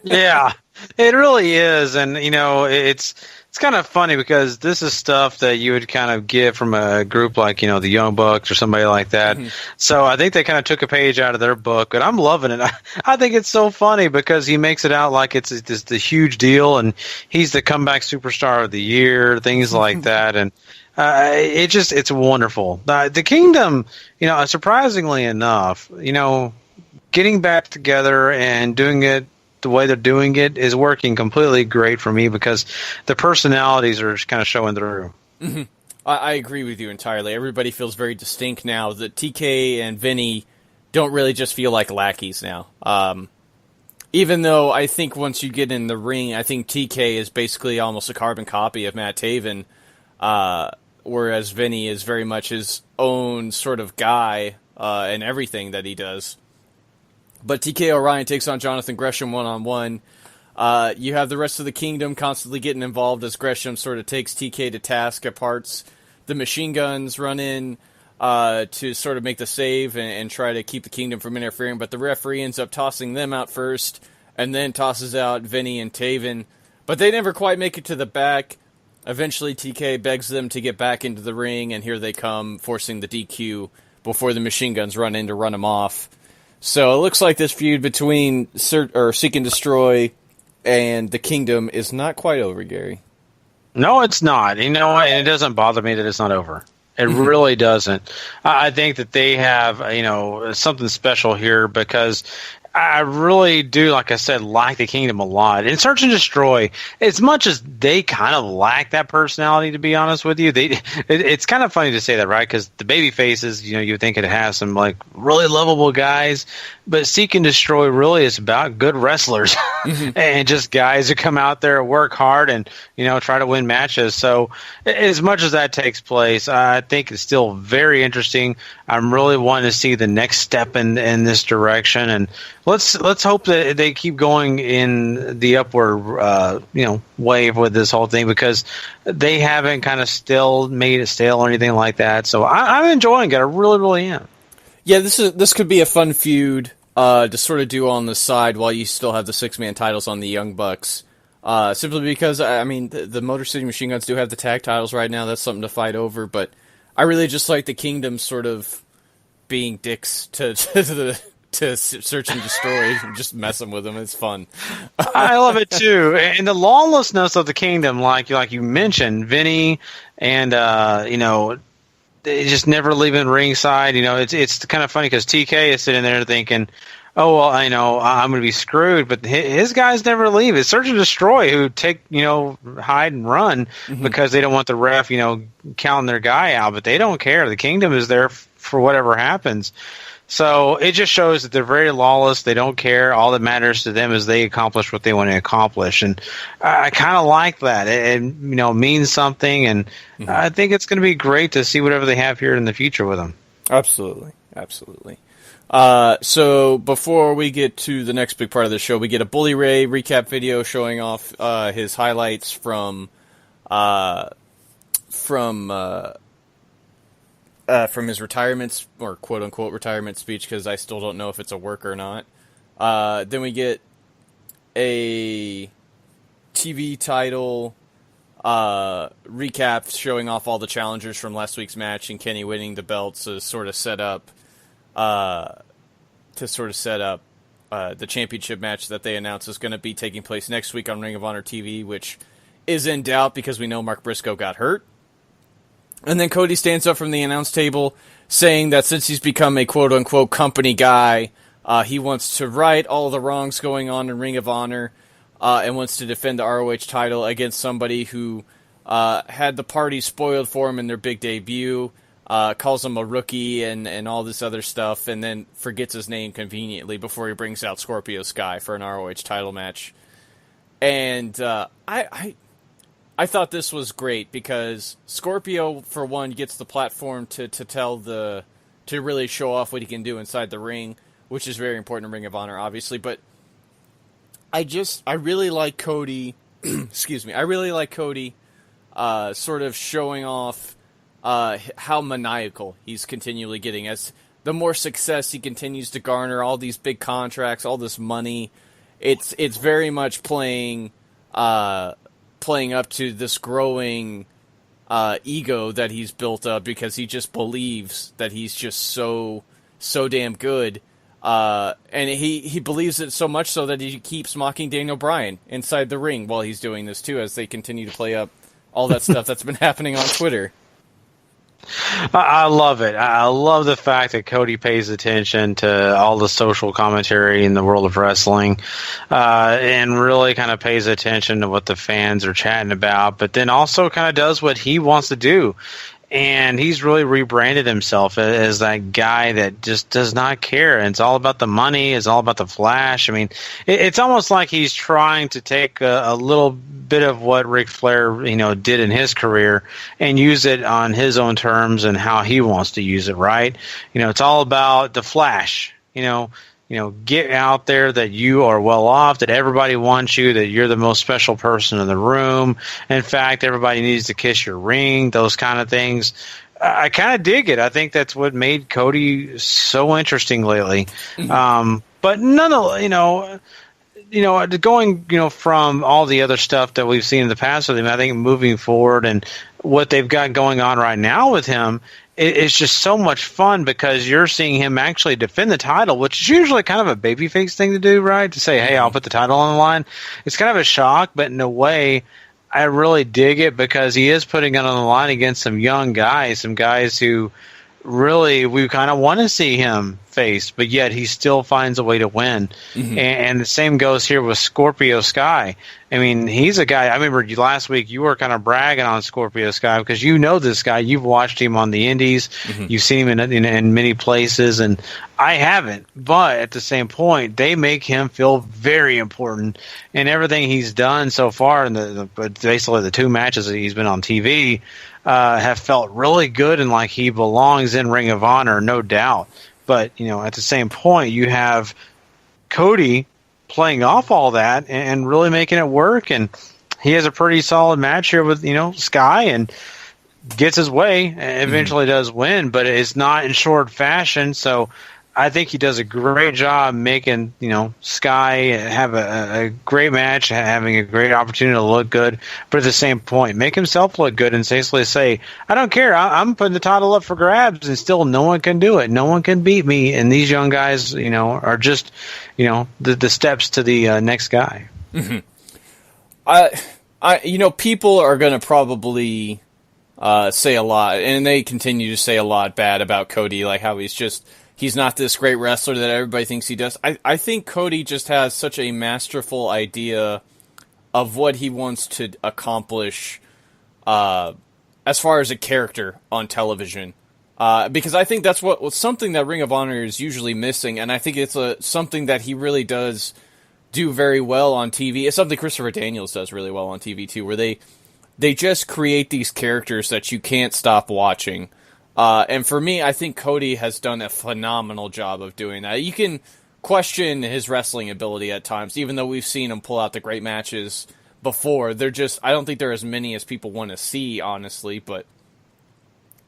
Yeah, it really is. And, it's kind of funny because this is stuff that you would kind of get from a group like, the Young Bucks or somebody like that. Mm-hmm. So I think they kind of took a page out of their book, and I'm loving it. I think it's so funny because he makes it out like it's the huge deal, and he's the comeback superstar of the year, things like that. And it's wonderful. The Kingdom, surprisingly enough, getting back together and doing it the way they're doing it is working completely great for me because the personalities are just kind of showing through. Mm-hmm. I agree with you entirely. Everybody feels very distinct now. The TK and Vinny don't really just feel like lackeys now. Even though I think once you get in the ring, I think TK is basically almost a carbon copy of Matt Taven, whereas Vinny is very much his own sort of guy in everything that he does. But TK O'Ryan takes on Jonathan Gresham one-on-one. You have the rest of the Kingdom constantly getting involved as Gresham sort of takes TK to task at parts. The Machine Guns run in to sort of make the save and try to keep the Kingdom from interfering, but the referee ends up tossing them out first and then tosses out Vinny and Taven. But they never quite make it to the back. Eventually TK begs them to get back into the ring, and here they come, forcing the DQ before the Machine Guns run in to run them off. So it looks like this feud between Seek and Destroy and the Kingdom is not quite over, Gary. No, it's not. And it doesn't bother me that it's not over. It really doesn't. I think that they have, something special here because I really do, like I said, like the Kingdom a lot. And Search and Destroy, as much as they kind of lack that personality, to be honest with you, it's kind of funny to say that, right? Because the baby faces, you would think it has some like really lovable guys, but Seek and Destroy really is about good wrestlers and just guys who come out there, work hard, and try to win matches. So as much as that takes place, I think it's still very interesting. I'm really wanting to see the next step in this direction, and let's hope that they keep going in the upward wave with this whole thing, because they haven't kind of made it stale or anything like that. So I'm enjoying it. I really, really am. Yeah, this could be a fun feud to sort of do on the side while you still have the 6-man titles on the Young Bucks. Simply because, the Motor City Machine Guns do have the tag titles right now. That's something to fight over, but I really just like the Kingdom sort of being dicks to Search and Destroy and just messing with them. It's fun. I love it too. And the lawlessness of the Kingdom, like you mentioned, Vinny and they just never leaving ringside. It's kind of funny because TK is sitting there thinking, oh, well, I'm going to be screwed, but his guys never leave. It's Search and Destroy who take, hide and run because they don't want the ref, counting their guy out, but they don't care. The Kingdom is there for whatever happens. So it just shows that they're very lawless. They don't care. All that matters to them is they accomplish what they want to accomplish. And I kind of like that. It means something, and I think it's going to be great to see whatever they have here in the future with them. Absolutely. Absolutely. So before we get to the next big part of the show, we get a Bully Ray recap video showing off his highlights from his retirement or quote unquote retirement speech, because I still don't know if it's a work or not. Then we get a TV title recap showing off all the challengers from last week's match and Kenny winning the belts to sort of set up the championship match that they announced is going to be taking place next week on Ring of Honor TV, which is in doubt because we know Mark Briscoe got hurt. And then Cody stands up from the announce table saying that since he's become a quote-unquote company guy, he wants to right all the wrongs going on in Ring of Honor and wants to defend the RoH title against somebody who had the party spoiled for him in their big debut, calls him a rookie and all this other stuff, and then forgets his name conveniently before he brings out Scorpio Sky for an RoH title match. And I thought this was great because Scorpio, for one, gets the platform to really show off what he can do inside the ring, which is very important in Ring of Honor, obviously. But I really like Cody. Excuse me. I really like Cody, sort of showing off how maniacal he's continually getting as the more success he continues to garner, all these big contracts, all this money. It's very much playing up to this growing ego that he's built up because he just believes that he's just so damn good. And he believes it so much so that he keeps mocking Daniel Bryan inside the ring while he's doing this too, as they continue to play up all that stuff that's been happening on Twitter. I love it. I love the fact that Cody pays attention to all the social commentary in the world of wrestling and really kind of pays attention to what the fans are chatting about, but then also kind of does what he wants to do. And he's really rebranded himself as that guy that just does not care. And it's all about the money. It's all about the flash. I mean, it's almost like he's trying to take a little bit of what Ric Flair, did in his career and use it on his own terms and how he wants to use it, right? It's all about the flash, get out there that you are well off, that everybody wants you, that you're the most special person in the room. In fact, everybody needs to kiss your ring, those kind of things. I kind of dig it. I think that's what made Cody so interesting lately. But going, from all the other stuff that we've seen in the past with him, I think moving forward and what they've got going on right now with him, it's just so much fun because you're seeing him actually defend the title, which is usually kind of a babyface thing to do, right? To say, hey, I'll put the title on the line. It's kind of a shock, but in a way, I really dig it because he is putting it on the line against some young guys, some guys who really we kind of want to see him face, but yet he still finds a way to win. And the same goes here with Scorpio Sky. I mean, he's a guy. I remember last week you were kind of bragging on Scorpio Sky because you know this guy. You've watched him on the Indies. You've seen him in many places, and I haven't. But at the same point, they make him feel very important, and everything he's done so far in basically the 2 matches that he's been on TV have felt really good and like he belongs in Ring of Honor, no doubt. But at the same point, you have Cody playing off all that and really making it work, and he has a pretty solid match here with Sky and gets his way and eventually does win, but it's not in short fashion. So I think he does a great job making Sky have a great match, having a great opportunity to look good, but at the same point make himself look good and basically say, I don't care, I'm putting the title up for grabs, and still no one can do it, no one can beat me, and these young guys are just the steps to the next guy. People are going to probably say a lot, and they continue to say a lot bad about Cody, like how he's not this great wrestler that everybody thinks he does. I think Cody just has such a masterful idea of what he wants to accomplish as far as a character on television. Because I think that's something that Ring of Honor is usually missing, and I think it's something that he really does do very well on TV. It's something Christopher Daniels does really well on TV too, where they just create these characters that you can't stop watching. And for me, I think Cody has done a phenomenal job of doing that. You can question his wrestling ability at times, even though we've seen him pull out the great matches before. I don't think they're as many as people want to see, honestly, but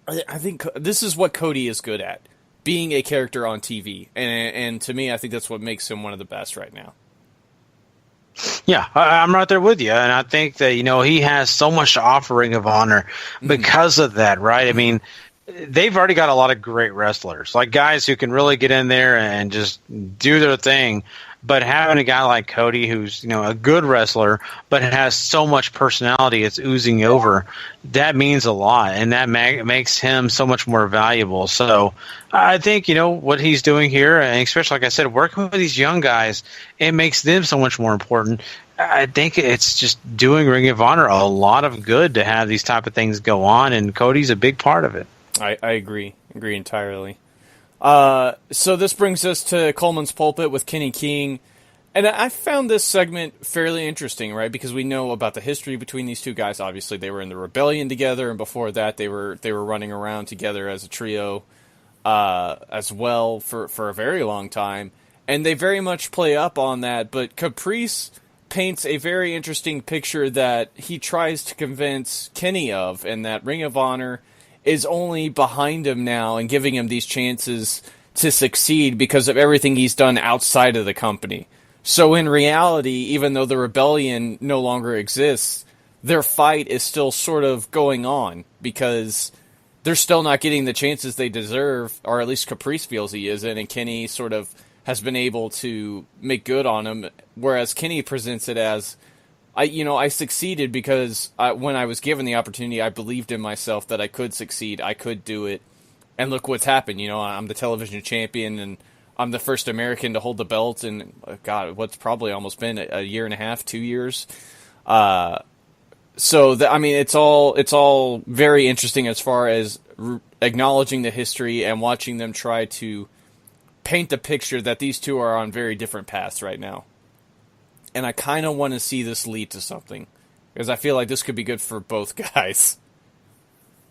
I think this is what Cody is good at, being a character on TV. And to me, I think that's what makes him one of the best right now. Yeah, I'm right there with you, and I think that he has so much to offer Ring of Honor because of that, right? I mean, they've already got a lot of great wrestlers, like guys who can really get in there and just do their thing. But having a guy like Cody, who's a good wrestler, but has so much personality, it's oozing over. That means a lot, and that makes him so much more valuable. So I think what he's doing here, and especially like I said, working with these young guys, it makes them so much more important. I think it's just doing Ring of Honor a lot of good to have these type of things go on, and Cody's a big part of it. I agree entirely. So this brings us to Coleman's Pulpit with Kenny King. And I found this segment fairly interesting, right? Because we know about the history between these two guys. Obviously, they were in the Rebellion together, and before that, they were running around together as a trio as well for a very long time. And they very much play up on that. But Caprice paints a very interesting picture that he tries to convince Kenny of, and that Ring of Honor is only behind him now and giving him these chances to succeed because of everything he's done outside of the company. So in reality, even though the Rebellion no longer exists, their fight is still sort of going on because they're still not getting the chances they deserve, or at least Caprice feels he isn't, and Kenny sort of has been able to make good on him, whereas Kenny presents it as, I succeeded because when I was given the opportunity, I believed in myself that I could succeed, I could do it, and look what's happened. I'm the television champion, and I'm the first American to hold the belt in, what's probably almost been a year and a half, 2 years. It's all very interesting as far as acknowledging the history and watching them try to paint the picture that these two are on very different paths right now. And I kind of want to see this lead to something, because I feel like this could be good for both guys.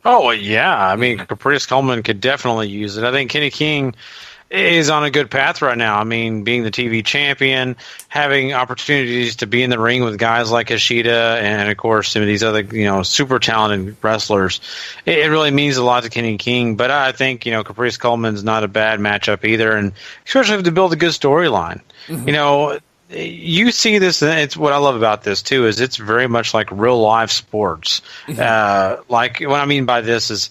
Oh, yeah. I mean, Caprice Coleman could definitely use it. I think Kenny King is on a good path right now. I mean, being the TV champion, having opportunities to be in the ring with guys like KUSHIDA and, of course, some of these other, super talented wrestlers. It really means a lot to Kenny King. But I think, Caprice Coleman's not a bad matchup either, and especially to build a good storyline. Mm-hmm. You see this, and it's what I love about this too, is it's very much like real life sports. Like what I mean by this is,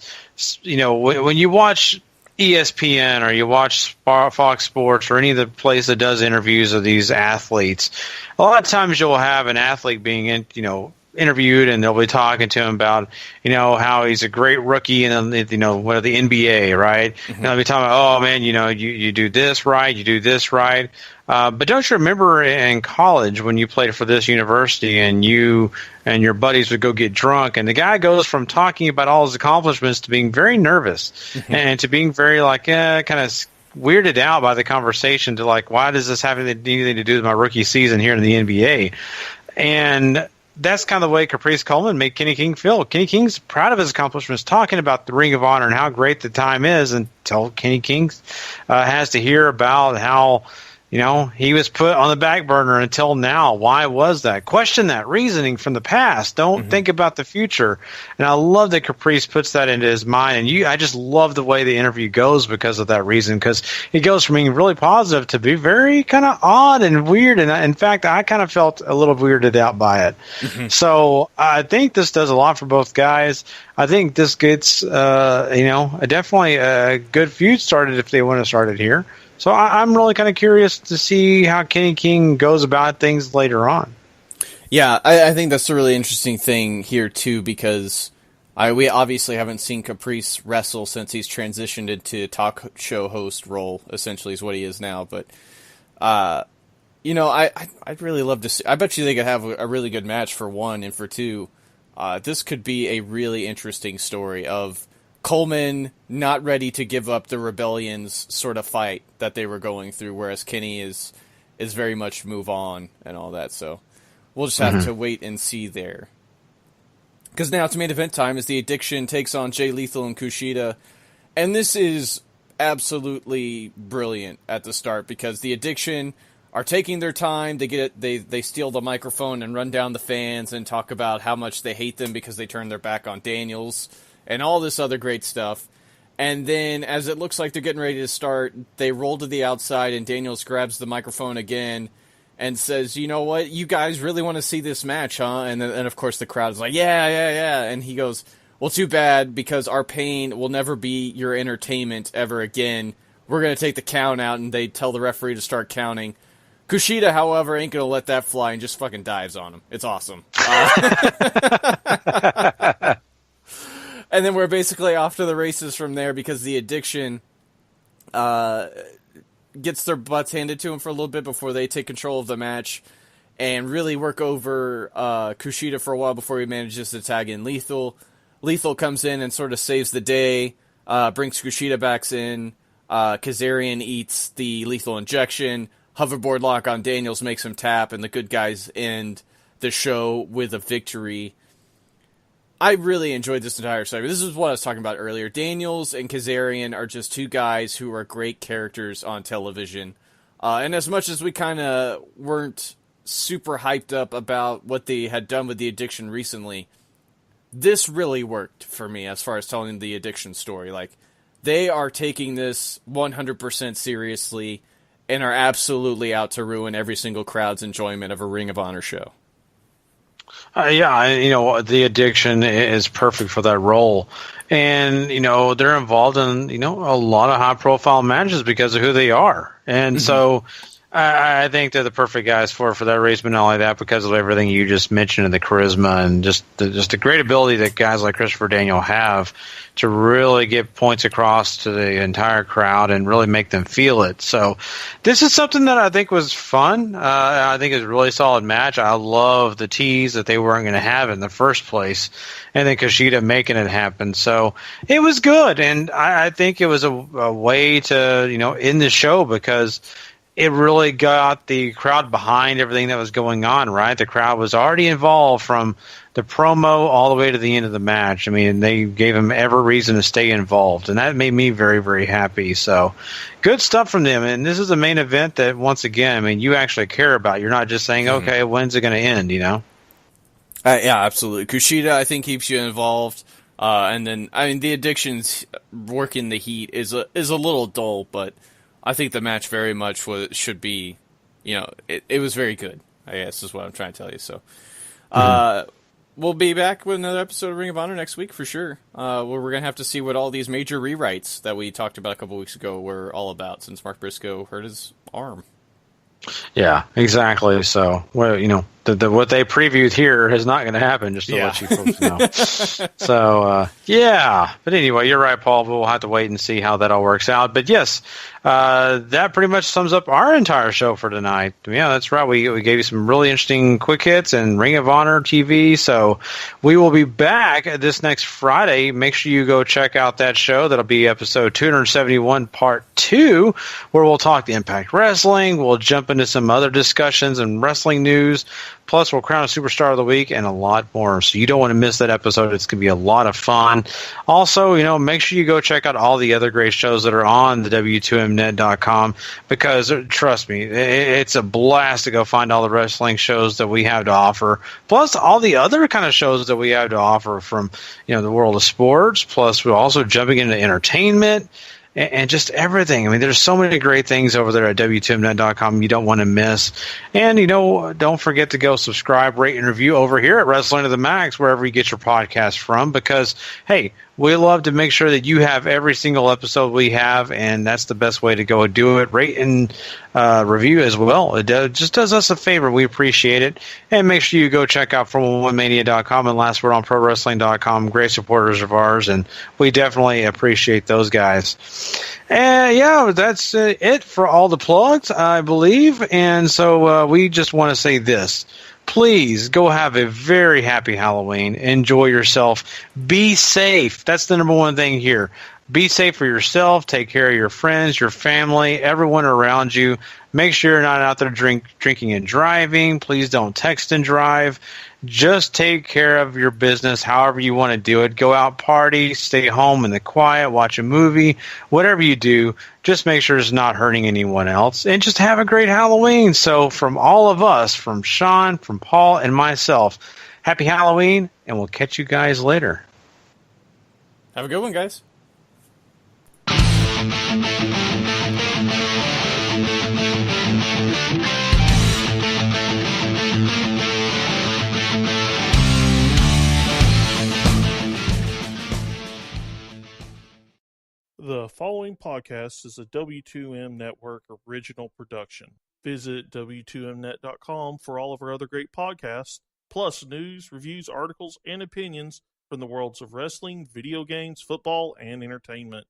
when you watch ESPN or you watch Fox Sports or any of the place that does interviews of these athletes, a lot of times you'll have an athlete being interviewed, and they'll be talking to him about, how he's a great rookie in, the NBA, right? Mm-hmm. And they'll be talking about, oh man, you do this right, you do this right. But don't you remember in college when you played for this university and you and your buddies would go get drunk, and the guy goes from talking about all his accomplishments to being very nervous and to being very kind of weirded out by the conversation to why does this have anything to do with my rookie season here in the NBA? And that's kind of the way Caprice Coleman made Kenny King feel. Kenny King's proud of his accomplishments, talking about the Ring of Honor and how great the time is, until Kenny King has to hear about how he was put on the back burner until now. Why was that? Question that reasoning from the past. Don't think about the future. And I love that Caprice puts that into his mind. And I just love the way the interview goes because of that reason, because it goes from being really positive to be very kind of odd and weird. And in fact, I kind of felt a little weirded out by it. So I think this does a lot for both guys. I think this gets, definitely a good feud started if they want to start it here. So I'm really kind of curious to see how Kenny King goes about things later on. Yeah, I think that's a really interesting thing here, too, because we obviously haven't seen Caprice wrestle since he's transitioned into talk show host role, essentially, is what he is now. But, I'd really love to see. I bet you they could have a really good match for one, and for two, this could be a really interesting story of Coleman not ready to give up the Rebellion's sort of fight that they were going through, whereas Kenny is very much move on and all that. So we'll just have to wait and see there. Because now it's main event time as the Addiction takes on Jay Lethal and KUSHIDA. And this is absolutely brilliant at the start because the Addiction are taking their time. They steal the microphone and run down the fans and talk about how much they hate them because they turned their back on Daniels and all this other great stuff. And then, as it looks like they're getting ready to start, they roll to the outside, and Daniels grabs the microphone again and says, you know what, you guys really want to see this match, huh? And of course, the crowd is like, yeah. And he goes, well, too bad, because our pain will never be your entertainment ever again. We're going to take the count out, and they tell the referee to start counting. KUSHIDA, however, ain't going to let that fly and just fucking dives on him. It's awesome. And then we're basically off to the races from there because the Addiction gets their butts handed to them for a little bit before they take control of the match and really work over KUSHIDA for a while before he manages to tag in Lethal. Lethal comes in and sort of saves the day, brings KUSHIDA back in. Kazarian eats the lethal injection. Hoverboard lock on Daniels makes him tap, and the good guys end the show with a victory. I really enjoyed this entire segment. This is what I was talking about earlier. Daniels and Kazarian are just two guys who are great characters on television. And as much as we kind of weren't super hyped up about what they had done with the Addiction recently, this really worked for me as far as telling the Addiction story. Like, they are taking this 100% seriously and are absolutely out to ruin every single crowd's enjoyment of a Ring of Honor show. The Addiction is perfect for that role. And, they're involved in, a lot of high-profile matches because of who they are. And so I think they're the perfect guys for that reason, but not only that, because of everything you just mentioned and the charisma and just the great ability that guys like Christopher Daniel have to really get points across to the entire crowd and really make them feel it. So this is something that I think was fun. I think it was a really solid match. I love the tease that they weren't going to have in the first place, and then KUSHIDA making it happen. So it was good, and I think it was a way to end the show because it really got the crowd behind everything that was going on, right? The crowd was already involved from the promo all the way to the end of the match. I mean, they gave them every reason to stay involved, and that made me very, very happy. So good stuff from them. And this is a main event that, once again, I mean, you actually care about. You're not just saying, okay, when's it going to end, Yeah, absolutely. KUSHIDA, I think, keeps you involved. And then, I mean, the Addiction's working the heat is a little dull, but I think the match very much should be, it was very good, I guess is what I'm trying to tell you. So we'll be back with another episode of Ring of Honor next week for sure. Where we're going to have to see what all these major rewrites that we talked about a couple weeks ago were all about since Mark Briscoe hurt his arm. Yeah, exactly. So, what they previewed here is not going to happen, just to let you folks know. So, yeah. But anyway, you're right, Paul. We'll have to wait and see how that all works out. But yes, that pretty much sums up our entire show for tonight. Yeah, that's right. We gave you some really interesting quick hits and Ring of Honor TV. So we will be back this next Friday. Make sure you go check out that show. That'll be episode 271, part 2, where we'll talk the Impact Wrestling. We'll jump into some other discussions and wrestling news. Plus, we'll crown a Superstar of the Week and a lot more. So you don't want to miss that episode. It's going to be a lot of fun. Also, make sure you go check out all the other great shows that are on the W2Mnet.com, because trust me, it's a blast to go find all the wrestling shows that we have to offer. Plus, all the other kind of shows that we have to offer from, the world of sports. Plus, we're also jumping into entertainment. And just everything. I mean, there's so many great things over there at W2Mnet.com you don't want to miss. And, don't forget to go subscribe, rate, and review over here at Wrestling to the Max, wherever you get your podcast from. Because, hey, we love to make sure that you have every single episode we have, and that's the best way to go do it. Rate and review as well. It just does us a favor. We appreciate it. And make sure you go check out Formula1Mania.com and LastWordOnProWrestling.com. Great supporters of ours, and we definitely appreciate those guys. And yeah, that's it for all the plugs, I believe. And so we just want to say this. Please go have a very happy Halloween. Enjoy yourself. Be safe. That's the number one thing here. Be safe for yourself. Take care of your friends, your family, everyone around you. Make sure you're not out there drinking and driving. Please don't text and drive. Just take care of your business however you want to do it. Go out, party, stay home in the quiet, watch a movie, whatever you do. Just make sure it's not hurting anyone else. And just have a great Halloween. So from all of us, from Sean, from Paul, and myself, happy Halloween, and we'll catch you guys later. Have a good one, guys. The following podcast is a W2M Network original production. Visit W2Mnet.com for all of our other great podcasts, plus news, reviews, articles, and opinions from the worlds of wrestling, video games, football, and entertainment.